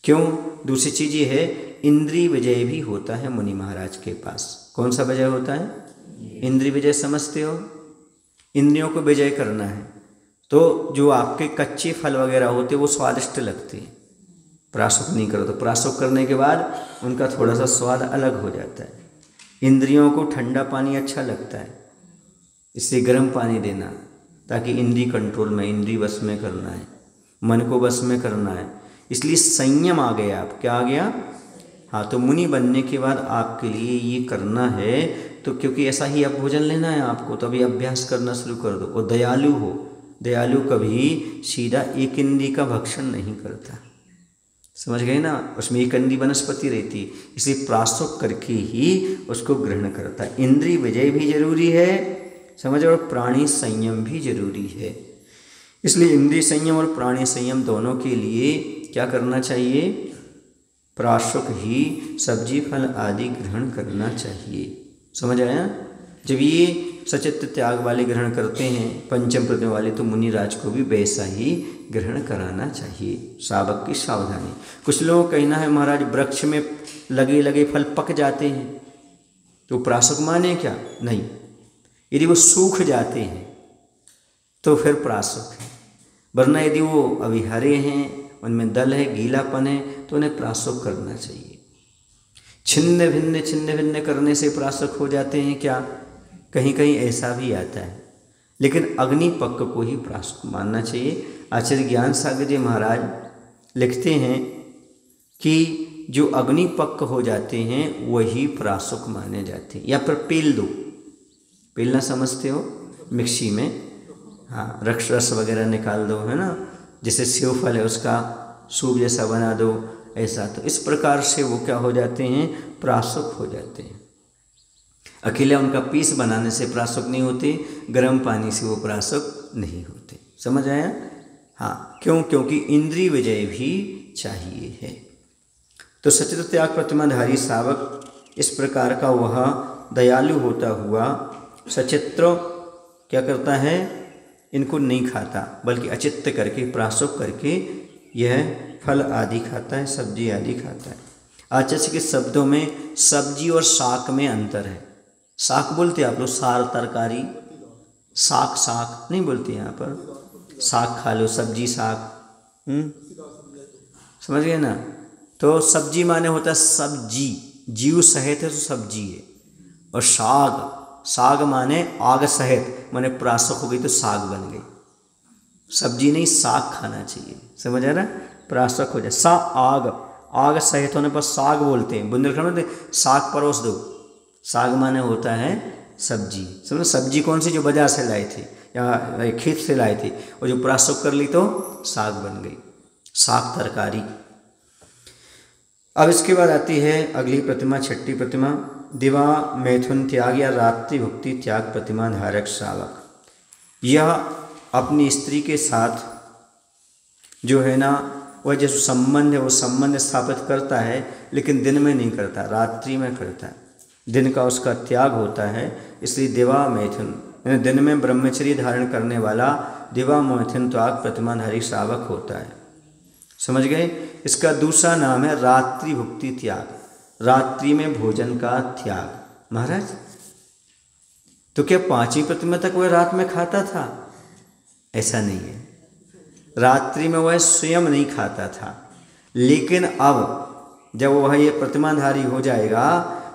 क्यों? दूसरी चीज़ ये है, इंद्रिय विजय भी होता है मुनि महाराज के पास। कौन सा विजय होता है? इंद्रिय विजय समझते हो? इंद्रियों को विजय करना है, तो जो आपके कच्चे फल वगैरह होते वो स्वादिष्ट लगते हैं, प्राशुक नहीं करो तो प्राशुक करने के बाद उनका थोड़ा सा स्वाद अलग हो जाता है। इंद्रियों को ठंडा पानी अच्छा लगता है, इससे गर्म पानी देना, ताकि इंद्रिय कंट्रोल में, इंद्रिय वश में करना है, मन को वश में करना है। इसलिए संयम आ गया। आप क्या आ गया? हाँ, तो मुनि बनने के बाद आपके लिए ये करना है, तो क्योंकि ऐसा ही अब भोजन लेना है आपको, तो अभी अभ्यास करना शुरू कर दो। और दयालु हो, दयालु कभी सीधा एक इंद्रिय का भक्षण नहीं करता। समझ गए ना? उसमें एक इंद्रिय वनस्पति रहती, इसलिए प्राशुक करके ही उसको ग्रहण करता है। इंद्रिय विजय भी जरूरी है, समझ, और प्राणी संयम भी जरूरी है। इसलिए इंद्रिय संयम और प्राणी संयम दोनों के लिए क्या करना चाहिए? प्राशुक ही सब्जी फल आदि ग्रहण करना चाहिए। समझ आया? जब ये सचित्त त्याग वाले ग्रहण करते हैं, पंचम प्रतिमा वाले, तो मुनिराज को भी वैसा ही ग्रहण कराना चाहिए। शावक की सावधानी। कुछ लोगों का कहना है महाराज वृक्ष में लगे लगे फल पक जाते हैं, तो प्राशुक माने क्या? नहीं, यदि वो सूख जाते हैं तो फिर प्राशुक है, वरना यदि वो अभी हरे हैं, उनमें दल है, गीलापन है, तो उन्हें प्राशुक करना चाहिए। छिन्न भिन्न करने से प्राशुक हो जाते हैं क्या? कहीं कहीं ऐसा भी आता है, लेकिन अग्निपक्क को ही प्राशुक मानना चाहिए। आचार्य ज्ञान सागर जी महाराज लिखते हैं कि जो अग्निपक्क हो जाते हैं वही प्राशुक माने जाते हैं। या फिर पेल दो, पेलना समझते हो? मिक्सी में, हाँ, रस वगैरह निकाल दो, है ना, जैसे सेव फल है उसका सूप जैसा बना दो, ऐसा। तो इस प्रकार से वो क्या हो जाते हैं? प्राशुक हो जाते हैं। अकेले उनका पीस बनाने से प्राशुक नहीं होते, गर्म पानी से वो प्राशुक नहीं होते। समझ आया? हाँ, क्यों? क्योंकि इंद्रिय विजय भी चाहिए है। तो सचित्त त्याग प्रतिमाधारी शावक इस प्रकार का वह दयालु होता हुआ सचित्र क्या करता है? इनको नहीं खाता, बल्कि अचित्त करके, प्राशुक करके यह फल आदि खाता है, सब्जी आदि खाता है। आचार्य के शब्दों में सब्जी और शाक में अंतर है। शाक बोलते हैं आप लोग, सार तरकारी, शाक शाक नहीं बोलते यहाँ पर। शाक खा लो, सब्जी शाक, समझ गए ना? तो सब्जी माने होता है सब्जी, जीव सहित है तो सब्जी है। और साग, साग माने आग सहित, माने प्राशुक हो गई तो साग बन गई। सब्जी नहीं, साग खाना चाहिए। समझ आ रहा? प्राशुक हो जाए। सा आग, आग सहित होने पर साग बोलते हैं। बुंदेलखंड में साग परोस दो, साग माने होता है सब्जी। समझो, सब्जी कौन सी? जो बाजार से लाए थे या खेत से लाए थे, और जो प्राशुक कर ली तो साग बन गई, साग तरकारी। अब इसके बाद आती है अगली प्रतिमा, छठी प्रतिमा, दिवा मैथुन त्याग या रात्रि भुक्ति त्याग प्रतिमा धारक शावक। यह अपनी स्त्री के साथ जो है ना, वह जो संबंध है वो संबंध स्थापित करता है, लेकिन दिन में नहीं करता, रात्रि में करता है। दिन का उसका त्याग होता है। इसलिए दिवा मैथुन यानी दिन में ब्रह्मचर्य धारण करने वाला दिवा मैथुन त्याग प्रतिमाधारी श्रावक होता है। समझ गए। इसका दूसरा नाम है रात्रि भुक्ति त्याग, रात्रि में भोजन का त्याग। महाराज तो क्या 5वीं प्रतिमा तक वह रात में खाता था? ऐसा नहीं है, रात्रि में वह स्वयं नहीं खाता था, लेकिन अब जब वह ये प्रतिमाधारी हो जाएगा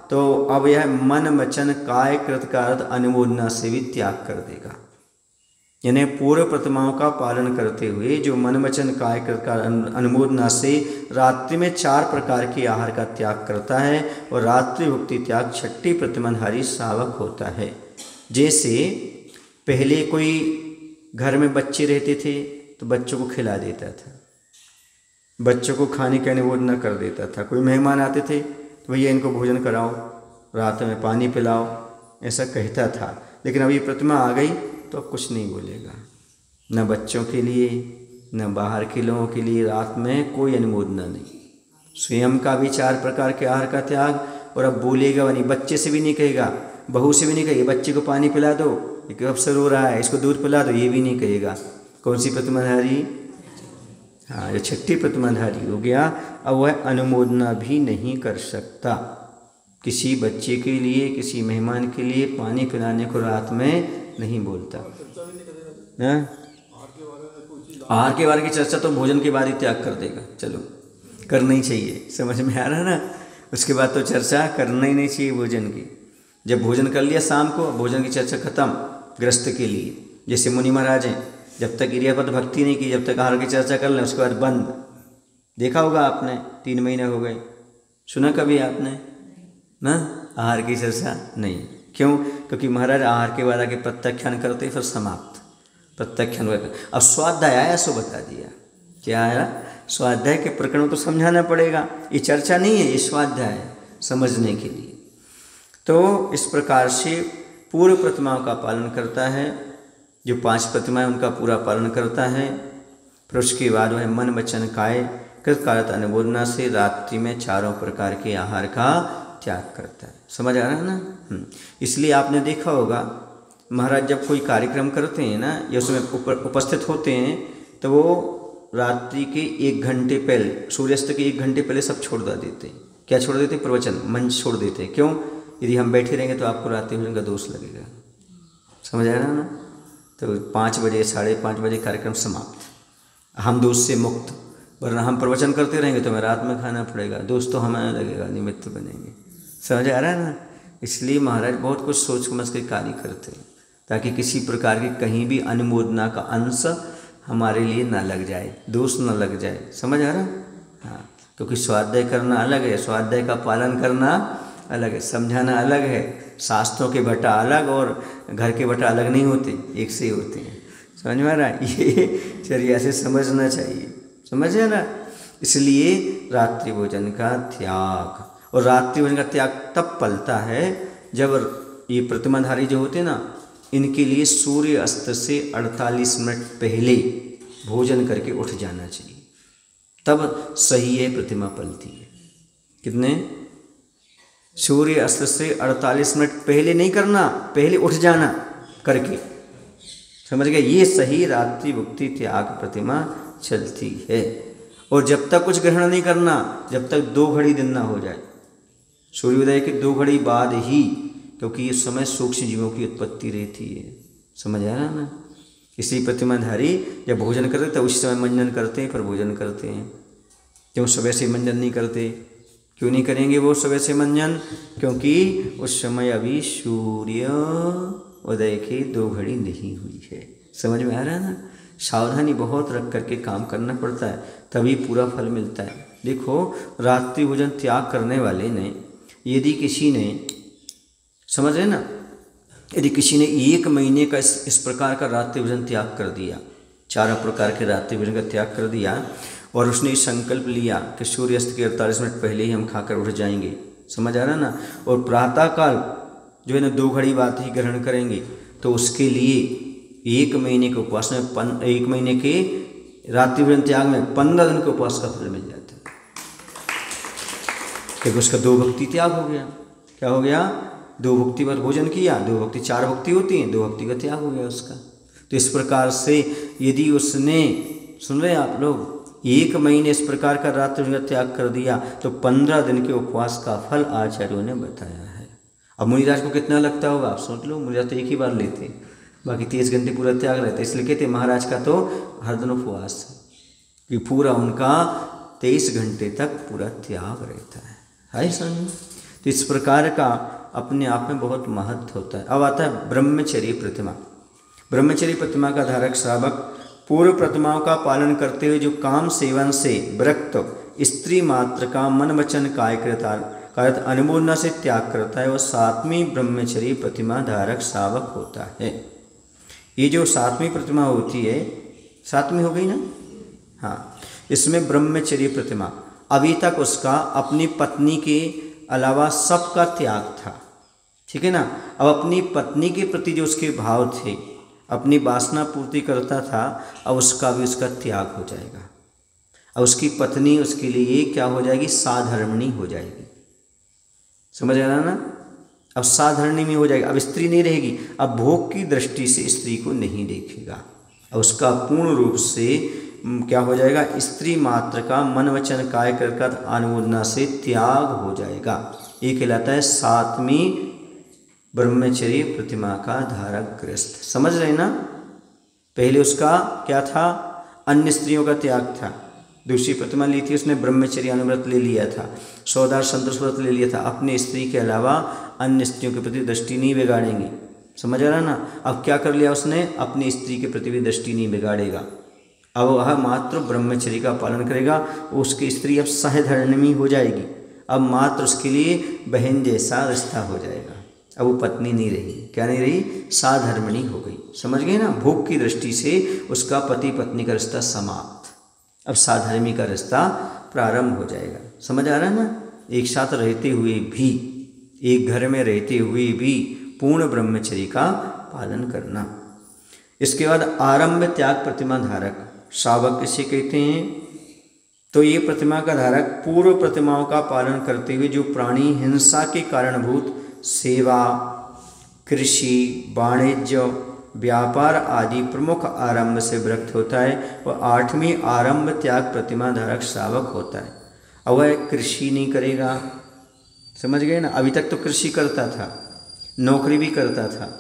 तो अब यह मन वचन काय कृत का अर्थ अनुमोदना से भी त्याग कर देगा। यानी पूर्व प्रतिमाओं का पालन करते हुए जो मन वचन काय कृत का अनुमोदना से रात्रि में 4 प्रकार के आहार का त्याग करता है और रात्रि भुक्ति त्याग 6ठी प्रतिमाधारी श्रावक होता है। जैसे पहले कोई घर में बच्चे रहते थे तो बच्चों को खिला देता था, बच्चों को खाने की अनुमोदना कर देता था। कोई मेहमान आते थे तो भैया इनको भोजन कराओ, रात में पानी पिलाओ, ऐसा कहता था। लेकिन अब ये प्रतिमा आ गई तो अब कुछ नहीं बोलेगा, न बच्चों के लिए न बाहर के लोगों के लिए रात में कोई अनुमोदना नहीं। स्वयं का भी 4 प्रकार के आहार का त्याग, और अब बोलेगा नहीं, बच्चे से भी नहीं कहेगा, बहू से भी नहीं कहेगा बच्चे को पानी पिला दो, एक अवसर हो रहा है इसको दूध पिला दो, ये भी नहीं कहेगा। कौन सी प्रतिमाधारी? हाँ, ये 6ठी प्रतिमाधारी हो गया। अब वह अनुमोदना भी नहीं कर सकता। किसी बच्चे के लिए किसी मेहमान के लिए पानी पिलाने को रात में नहीं बोलता। आहार के बारे की चर्चा तो भोजन के बाद ही त्याग कर देगा। चलो करना ही चाहिए, समझ में आ रहा है ना। उसके बाद तो चर्चा करना ही नहीं चाहिए भोजन की। जब भोजन कर लिया शाम को, भोजन की चर्चा खत्म गृहस्थ के लिए। जैसे मुनि महाराज हैं, जब तक इरियापद भक्ति नहीं की, जब तक आहार की चर्चा कर लें उसके बाद बंद। देखा होगा आपने, 3 महीने हो गए, सुना कभी आपने ना आहार की चर्चा? नहीं। क्यों? क्योंकि महाराज आहार के बाद आके प्रत्याख्यान करते फिर समाप्त, प्रत्याख्यान। अब स्वाध्याय आया सो बता दिया। क्या आया? स्वाध्याय के प्रकरण तो समझाना पड़ेगा, ये चर्चा नहीं है, ये स्वाध्याय है समझने के लिए। तो इस प्रकार से पूर्व प्रतिमाओं का पालन करता है, जो 5 प्रतिमाएं उनका पूरा पालन करता है। फिर उसके बाद वह मन वचन काय कृत कारत अनुमोदना से रात्रि में 4 प्रकार के आहार का त्याग करता है। समझ आ रहा है ना। इसलिए आपने देखा होगा महाराज जब कोई कार्यक्रम करते हैं ना या उसमें उपस्थित होते हैं तो वो रात्रि के 1 घंटे पहले, सूर्यास्त के 1 घंटे पहले सब छोड़ देते हैं। क्या छोड़ देते? प्रवचन मंच छोड़ देते हैं। क्यों? यदि हम बैठे रहेंगे तो आपको रात्रि भोजन का दोष लगेगा। समझ आ रहा है ना। तो 5 बजे 5:30 बजे कार्यक्रम समाप्त, हम दोष से मुक्त। वरना हम प्रवचन करते रहेंगे तो हमें रात में खाना पड़ेगा, दोष तो हमें लगेगा, निमित्त बनेंगे। समझ आ रहा है ना। इसलिए महाराज बहुत कुछ सोच समझ के कार्य करते हैं ताकि किसी प्रकार की कहीं भी अनुमोदना का अंश हमारे लिए ना लग जाए, दोष ना लग जाए। समझ आ रहा है। हाँ, क्योंकि स्वाध्याय करना अलग है, स्वाध्याय का पालन करना अलग है, समझाना अलग है। शास्त्रों के भट्टा अलग और घर के भट्टा अलग नहीं होते, एक से ही होते हैं। समझ में आ रहा है। ये चर्या से समझना चाहिए, समझ है ना। इसलिए रात्रि भोजन का त्याग, और रात्रि भोजन का त्याग तब पलता है जब ये प्रतिमाधारी जो होते हैं ना, इनके लिए सूर्य अस्त से 48 मिनट पहले भोजन करके उठ जाना चाहिए, तब सही है प्रतिमा पलती है। कितने? सूर्य अस्त से 48 मिनट पहले नहीं करना, पहले उठ जाना करके। समझ गए। ये सही रात्रि भुक्ति त्याग प्रतिमा चलती है। और जब तक कुछ ग्रहण नहीं करना, जब तक 2 घड़ी दिन ना हो जाए, सूर्योदय के 2 घड़ी बाद ही, क्योंकि इस समय सूक्ष्म जीवों की उत्पत्ति रहती है। समझ आ रहा ना। इसी प्रतिमाधारी जब भोजन करते तो उस समय मंजन करते हैं, फिर भोजन करते हैं। क्यों सुबह से मंजन नहीं करते? क्यों नहीं करेंगे वो सुबह से मंजन? क्योंकि उस समय अभी सूर्य उदय की 2 घड़ी नहीं हुई है। समझ में आ रहा है ना। सावधानी बहुत रख करके काम करना पड़ता है, तभी पूरा फल मिलता है। देखो रात्रि भोजन त्याग करने वाले ने, यदि किसी ने, समझ रहे ना, यदि किसी ने 1 महीने का इस प्रकार का रात्रि भोजन त्याग कर दिया, 4 प्रकार के रात्रि भोजन का त्याग कर दिया, और उसने संकल्प लिया कि सूर्यास्त के 48 मिनट पहले ही हम खाकर उठ जाएंगे। समझ आ रहा ना। और प्रातःकाल जो है ना 2 घड़ी बाद ही ग्रहण करेंगे, तो उसके लिए 1 महीने के उपवास में 1 महीने के रात्रि भोजन त्याग में 15 दिन के उपवास का फल मिल जाता है, क्योंकि उसका 2 भक्ति त्याग हो गया। क्या हो गया, 2 भुक्ति पर भोजन किया, 2 भुक्ति 4 भुक्ति होती हैं, 2 भुक्ति का त्याग हो गया उसका। तो इस प्रकार से यदि उसने, सुन रहे आप लोग, 1 महीने इस प्रकार का रात्रि भोजन का त्याग कर दिया तो 15 दिन के उपवास का फल आचार्यों ने बताया है। अब मुनिराज को कितना लगता होगा आप सोच लो, मुनिराज तो एक ही बार लेते, बाकी 23 घंटे पूरा त्याग रहता है, इसलिए कहते महाराज का तो हर दिन उपवास है कि पूरा उनका 23 घंटे तक पूरा त्याग रहता है समझ। तो इस प्रकार का अपने आप में बहुत महत्व होता है। अब आता है ब्रह्मचर्य प्रतिमा। ब्रह्मचर्य प्रतिमा का धारक श्रावक पूर्व प्रतिमाओं का पालन करते हुए जो काम सेवन से विरक्त स्त्री मात्र का मन वचन कायकृत अनुमोदना से त्याग करता है, वह 7वीं ब्रह्मचर्य प्रतिमा धारक श्रावक होता है। ये जो 7वीं प्रतिमा होती है, 7वीं हो गई ना, हाँ, इसमें ब्रह्मचर्य प्रतिमा, अभी तक उसका अपनी पत्नी के अलावा सबका त्याग था, ठीक है ना। अब अपनी पत्नी के प्रति जो उसके भाव थे, अपनी वासना पूर्ति करता था, अब उसका भी उसका त्याग हो जाएगा। अब उसकी पत्नी उसके लिए क्या हो जाएगी, साधर्मिणी हो जाएगी, समझ आ रहा ना। अब साधर्मिणी में हो जाएगी, अब स्त्री नहीं रहेगी, अब भोग की दृष्टि से स्त्री को नहीं देखेगा, अब उसका पूर्ण रूप से क्या हो जाएगा, स्त्री मात्र का मन वचन काय कर अनुमोदना से त्याग हो जाएगा। ये कहलाता है 7वीं ब्रह्मचर्य प्रतिमा का धारक गृहस्थ। समझ रहे ना। पहले उसका क्या था, अन्य स्त्रियों का त्याग था। दूसरी प्रतिमा ली थी उसने, ब्रह्मचर्य अनुव्रत ले लिया था, सौदार संतोष व्रत ले लिया था, अपने स्त्री के अलावा अन्य स्त्रियों के प्रति दृष्टि नहीं बिगाड़ेंगे, समझ आ रहा ना। अब क्या कर लिया उसने, अपनी स्त्री के प्रति भी दृष्टि नहीं बिगाड़ेगा, अब वह मात्र ब्रह्मचर्य का पालन करेगा। उसकी स्त्री अब सहधर्मिणी हो जाएगी, अब मात्र उसके लिए बहन जैसा रिश्ता हो जाएगा, अब वो पत्नी नहीं रही, क्या नहीं रही, साधर्मिणी हो गई, समझ गए ना। भोग की दृष्टि से उसका पति पत्नी का रिश्ता समाप्त, अब साधर्मी का रिश्ता प्रारंभ हो जाएगा, समझ आ रहा है ना। एक साथ रहते हुए भी, एक घर में रहते हुए भी पूर्ण ब्रह्मचर्य का पालन करना। इसके बाद आरंभ त्याग प्रतिमा धारक श्रावक किसे कहते हैं, तो ये प्रतिमा का धारक पूर्व प्रतिमाओं का पालन करते हुए जो प्राणी हिंसा के कारणभूत सेवा, कृषि, वाणिज्य, व्यापार आदि प्रमुख आरंभ से विरक्त होता है, वह 8वीं आरंभ त्याग प्रतिमा धारक श्रावक होता है। अब वह कृषि नहीं करेगा, समझ गए ना। अभी तक तो कृषि करता था, नौकरी भी करता था,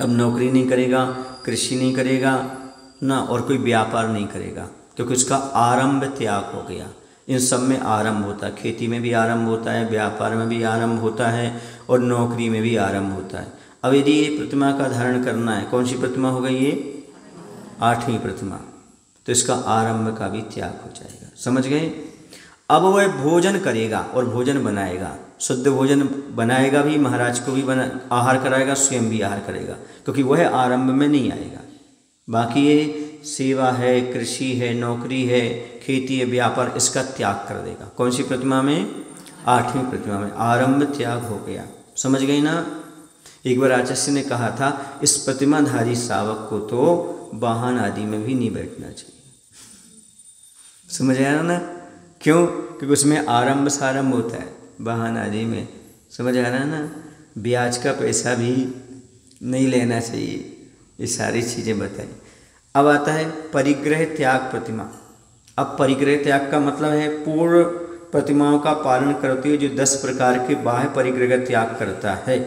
अब नौकरी नहीं करेगा, कृषि नहीं करेगा ना, और कोई व्यापार नहीं करेगा, क्योंकि उसका आरंभ त्याग हो गया। इन सब में आरंभ होता है, खेती में भी आरंभ होता है, व्यापार में भी आरंभ होता है, और नौकरी में भी आरंभ होता है। अब यदि ये प्रतिमा का धारण करना है, कौन सी प्रतिमा हो गई ये, 8वीं प्रतिमा, तो इसका आरंभ का भी त्याग हो जाएगा, समझ गए। अब वह भोजन करेगा और भोजन बनाएगा, शुद्ध भोजन बनाएगा भी, महाराज को भी आहार कराएगा, स्वयं भी आहार करेगा, क्योंकि वह आरंभ में नहीं आएगा। बाकी ये सेवा है, कृषि है, नौकरी है, खेती है, व्यापार, इसका त्याग कर देगा। कौन सी प्रतिमा में, 8वीं प्रतिमा में आरंभ त्याग हो गया, समझ गई ना। एक बार आचार्य ने कहा था, इस प्रतिमाधारी श्रावक को तो वाहन आदि में भी नहीं बैठना चाहिए, समझ आया ना। क्यों, क्योंकि उसमें आरंभ सारंभ होता है, वाहन आदि में, समझ आ रहा है ना। ब्याज का पैसा भी नहीं लेना चाहिए, ये सारी चीज़ें बताई। अब आता है परिग्रह त्याग प्रतिमा। अब परिग्रह त्याग का मतलब है पूर्व प्रतिमाओं का पालन करते हुए जो 10 प्रकार के बाह्य परिग्रह का त्याग करता है,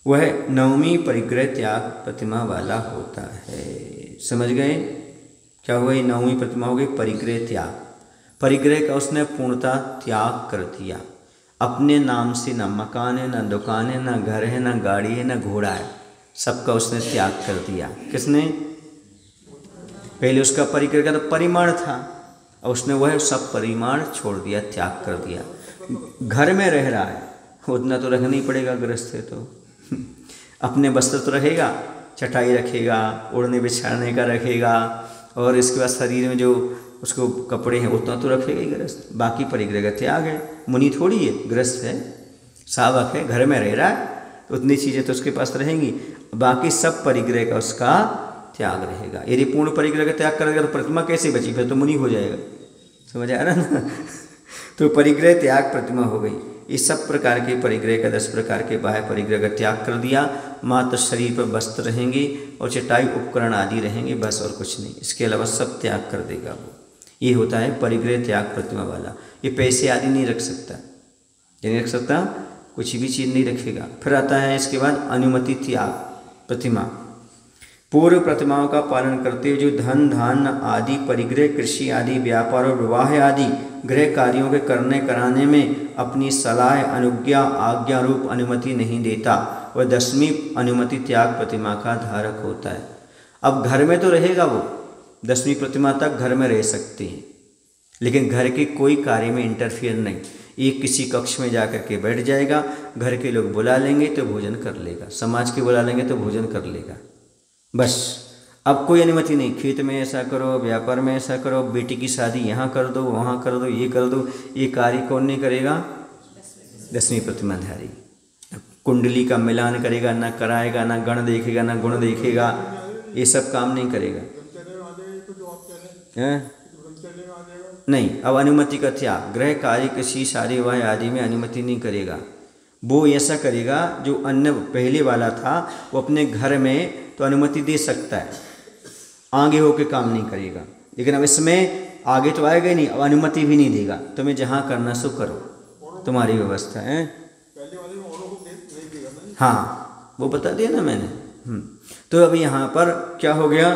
वह 9वीं परिग्रह त्याग प्रतिमा वाला होता है, समझ गए। क्या हुआ, ये 9वीं प्रतिमा हो गई परिग्रह त्याग। परिग्रह का उसने पूर्णतः त्याग कर दिया, अपने नाम से ना मकान है, ना दुकान है, ना घर है, ना गाड़ी है, ना घोड़ा है, सबका उसने त्याग कर दिया। किसने, पहले उसका परिग्रह का तो परिमाण था, और उसने वह सब परिमाण छोड़ दिया, त्याग कर दिया। घर में रह रहा है, उतना तो रखना ही पड़ेगा, गृहस्थ है तो अपने वस्त्र तो रहेगा, चटाई रखेगा, ओढ़ने बिछाने का रखेगा, और इसके बाद शरीर में जो उसको कपड़े हैं उतना तो रखेगा ही गृहस्थ। बाकी परिग्रह का त्याग है, मुनि थोड़ी है, गृहस्थ है, सावक है, घर में रह रहा है, तो उतनी चीज़ें तो उसके पास रहेंगी, बाकी सब परिग्रह का उसका त्याग रहेगा। यदि पूर्ण परिग्रह का त्याग करेगा तो प्रतिमा कैसे बची, फिर तो मुनि हो जाएगा, समझ आ रहा ना। तो परिग्रह त्याग प्रतिमा हो गई। इस सब प्रकार के परिग्रह का 10 प्रकार के बाह्य परिग्रह का त्याग कर दिया, मात्र शरीर पर वस्त्र रहेंगे और चटाई उपकरण आदि रहेंगे, बस और कुछ नहीं, इसके अलावा सब त्याग कर देगा वो। ये होता है परिग्रह त्याग प्रतिमा वाला। ये पैसे आदि नहीं रख सकता, ये नहीं रख सकता, कुछ भी चीज़ नहीं रखेगा। फिर आता है इसके बाद अनुमति त्याग प्रतिमा। पूर्व प्रतिमाओं का पालन करते हुए जो धन धान्य आदि परिग्रह, कृषि आदि, व्यापार और विवाह आदि गृह कार्यों के करने कराने में अपनी सलाह, अनुज्ञा, आज्ञा रूप अनुमति नहीं देता, वह 10वीं अनुमति त्याग प्रतिमा का धारक होता है। अब घर में तो रहेगा वो, 10वीं प्रतिमा तक घर में रह सकते हैं, लेकिन घर के कोई कार्य में इंटरफियर नहीं। एक किसी कक्ष में जा कर के बैठ जाएगा, घर के लोग बुला लेंगे तो भोजन कर लेगा, समाज के बुला लेंगे तो भोजन कर लेगा, बस। अब कोई अनुमति नहीं, खेत में ऐसा करो, व्यापार में ऐसा करो, बेटी की शादी यहाँ कर दो, वहाँ कर दो, ये कर दो, ये कार्य कौन नहीं करेगा? 10वीं प्रतिमाधारी। कुंडली का मिलान करेगा, ना कराएगा, ना गण देखेगा, ना गुण देखेगा, ये सब काम नहीं करेगा। नहीं, अब अनुमति का त्याग, गृह कार्य, कृषि, शादी विवाह आदि में अनुमति नहीं करेगा। वो ऐसा करेगा जो अन्य पहले वाला था, वो अपने घर में तो अनुमति दे सकता है, आगे होके काम नहीं करेगा। लेकिन अब इसमें आगे तो आएगा ही नहीं, अब अनुमति भी नहीं देगा, तुम्हें जहाँ करना सो करो, तुम्हारी व्यवस्था है। हाँ, वो बता दिया ना मैंने। तो अब यहाँ पर क्या हो गया?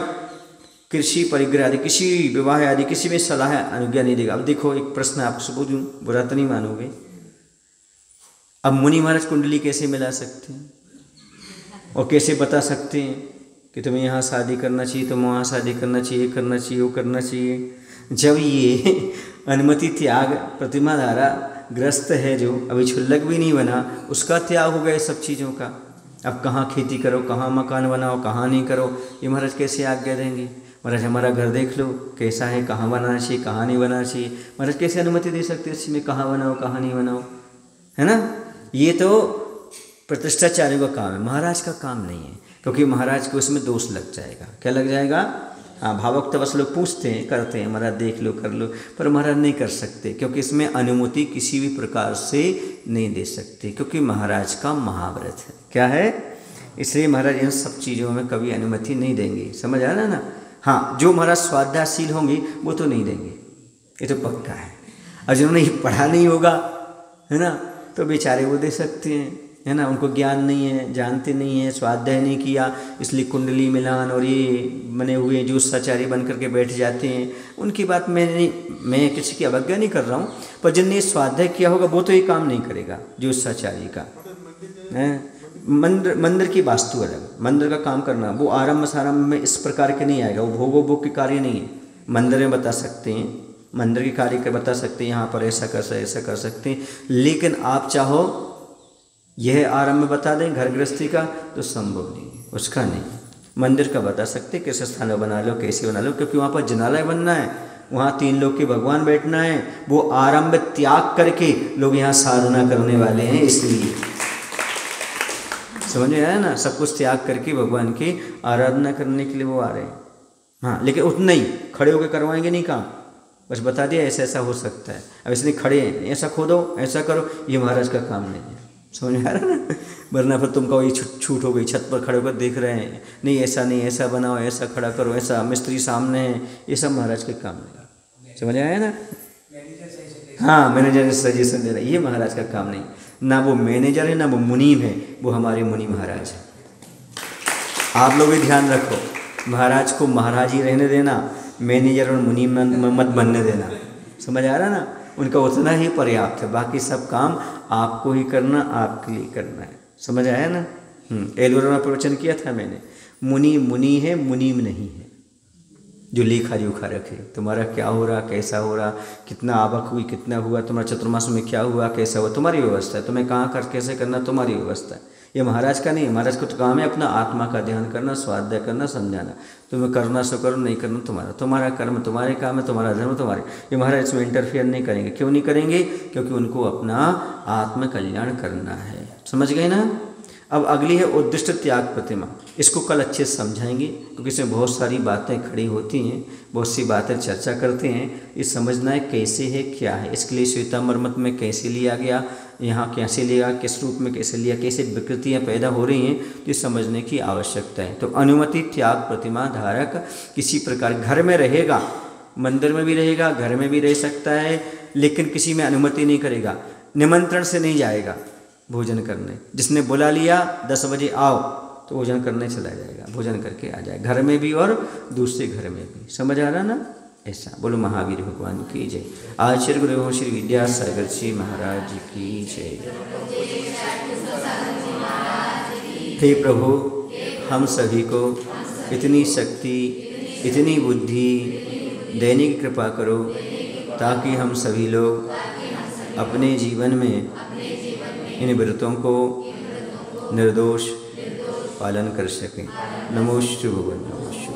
कृषि, परिग्रह आदि, किसी विवाह आदि किसी में सलाह अनुज्ञा नहीं देगा। अब देखो, एक प्रश्न आपसे पूछूं, बुरा तो नहीं मानोगे। अब मुनि महाराज कुंडली कैसे मिला सकते हैं और कैसे बता सकते हैं कि तुम्हें यहाँ शादी करना चाहिए, तुम्हें वहाँ शादी करना चाहिए, करना चाहिए, वो करना चाहिए, जब ये अनुमति त्याग प्रतिमा द्वारा ग्रस्त है, जो अभी क्षुल्लक भी नहीं बना, उसका त्याग हो गया सब चीज़ों का। अब कहाँ खेती करो, कहाँ मकान बनाओ, कहाँ नहीं करो, ये महाराज कैसे आज्ञा देंगे? महाराज हमारा घर देख लो कैसा है, कहाँ बनाना चाहिए, कहाँ नहीं बनाना चाहिए, महाराज कैसे अनुमति दे सकते हैं इसमें, कहाँ बनाओ, कहाँ नहीं बनाओ, है ना? ये तो प्रतिष्ठाचार्यों का काम है, महाराज का काम नहीं है, क्योंकि महाराज को इसमें दोष लग जाएगा। क्या लग जाएगा? हाँ, भावुकतावश लोग पूछते हैं, करते हैं, महाराज देख लो, कर लो, पर महाराज नहीं कर सकते, क्योंकि इसमें अनुमति किसी भी प्रकार से नहीं दे सकते, क्योंकि महाराज का महाव्रत है। क्या है? इसलिए महाराज इन सब चीज़ों में कभी अनुमति नहीं देंगे। समझ आ रहा है ना? हाँ, जो महाराज स्वाध्यायशील होंगे वो तो नहीं देंगे, ये तो पक्का है। और जिन्होंने पढ़ा नहीं होगा, है ना, तो बेचारे वो दे सकते हैं, है ना, उनको ज्ञान नहीं है, जानते नहीं है, स्वाध्याय नहीं किया, इसलिए कुंडली मिलान और ये बने हुए जो सचारी बन करके बैठ जाते हैं, उनकी बात मैं किसी की अवज्ञा नहीं कर रहा हूँ, पर जिनने स्वाध्याय किया होगा वो तो ये काम नहीं करेगा, जो सचारी का है। मंदिर की वास्तु अलग, मंदिर का काम करना वो आरंभ सारंभ में इस प्रकार के नहीं आएगा, वो भोग के कार्य नहीं है। मंदिर में बता सकते हैं, मंदिर के कार्य के बता सकते हैं, यहाँ पर ऐसा कर सकते हैं, लेकिन आप चाहो यह आरंभ में बता दें घर गृहस्थी का, तो संभव नहीं है, उसका नहीं। मंदिर का बता सकते किस स्थान में बना लो, कैसे बना लो, क्योंकि वहाँ पर जनालय बनना है, वहाँ 3 लोग के भगवान बैठना है, वो आरंभ त्याग करके लोग यहाँ साधना करने वाले हैं, इसलिए समझ में आया ना? सब कुछ त्याग करके भगवान की आराधना करने के लिए वो आ रहे हैं। हाँ, लेकिन उतना ही खड़े होकर करवाएंगे नहीं काम, बस बता दिया ऐसा ऐसा हो सकता है, अब इसलिए खड़े हैं, ऐसा खोदो, ऐसा करो, ये महाराज का काम नहीं है। समझ में आ रहा ना? वरना फिर तुमको वही छूट हो गई, छत पर खड़े होकर देख रहे हैं, नहीं ऐसा नहीं, ऐसा बनाओ, ऐसा खड़ा करो, ऐसा मिस्त्री सामने है, ये सब महाराज के काम नहीं। समझ आया ना? हाँ, मैनेजर सजेशन दे रहा है, ये महाराज का काम नहीं। ना वो मैनेजर है, ना वो मुनीम है, वो हमारे मुनि महाराज है। आप लोग भी ध्यान रखो, महाराज को महाराज ही रहने देना, मैनेजर और मुनीम मत बनने देना। समझ आ रहा ना? उनका उतना ही पर्याप्त है, बाकी सब काम आपको ही करना, आपके लिए करना है। समझ आया ना? एलोरा में प्रवचन किया था मैंने, मुनि मुनि है, मुनीम नहीं है। जो लेखा जोखा रखे, तुम्हारा क्या हो रहा, कैसा हो रहा, कितना आवक हुई, कितना हुआ, तुम्हारा चतुर्मास में क्या हुआ, कैसा हुआ, तुम्हारी व्यवस्था है। तुम्हें कहाँ कर कैसे करना, तुम्हारी व्यवस्था है। ये महाराज का नहीं, महाराज को तो काम है अपना आत्मा का ध्यान करना, स्वाध्याय करना, समझाना। तुम्हें करना सो करो, नहीं करना तुम्हारा कर्म, तुम्हारे काम है, तुम्हारा धर्म तुम्हारे। ये महाराज इसमें इंटरफेयर नहीं करेंगे। क्यों नहीं करेंगे? क्योंकि उनको अपना आत्म कल्याण करना है। समझ गए ना? अब अगली है उद्दिष्ट त्याग प्रतिमा। इसको कल अच्छे से समझाएंगे क्योंकि इसमें बहुत सारी बातें खड़ी होती हैं, बहुत सी बातें चर्चा करते हैं। ये समझना है कैसे है, क्या है, इसके लिए श्वेतामर्मत में कैसे लिया गया, यहाँ कैसे लिया, किस रूप में कैसे लिया, कैसे विकृतियाँ पैदा हो रही हैं, तो ये समझने की आवश्यकता है। तो अनुमति त्याग प्रतिमा धारक किसी प्रकार घर में रहेगा, मंदिर में भी रहेगा, घर में भी रह सकता है, लेकिन किसी में अनुमति नहीं करेगा, निमंत्रण से नहीं जाएगा भोजन करने। जिसने बुला लिया 10 बजे आओ तो भोजन करने चला जाएगा, भोजन करके आ जाए, घर में भी और दूसरे घर में भी। समझ आ रहा ना? ऐसा बोलो महावीर भगवान की जय। आचार्य गुरु श्री विद्यासागर जी महाराज की जय। हे प्रभु, हम सभी को इतनी शक्ति, इतनी बुद्धि देने की कृपा करो ताकि हम सभी लोग अपने जीवन में इन व्रतों को निर्दोष पालन कर सकें। नमोस्तु भगवान, नमोस्तु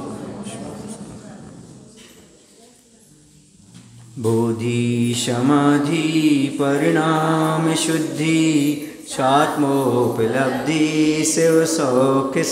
बोधि समाधि परिणाम शुद्धि स्वात्मोपलब्धि शिव सौख्य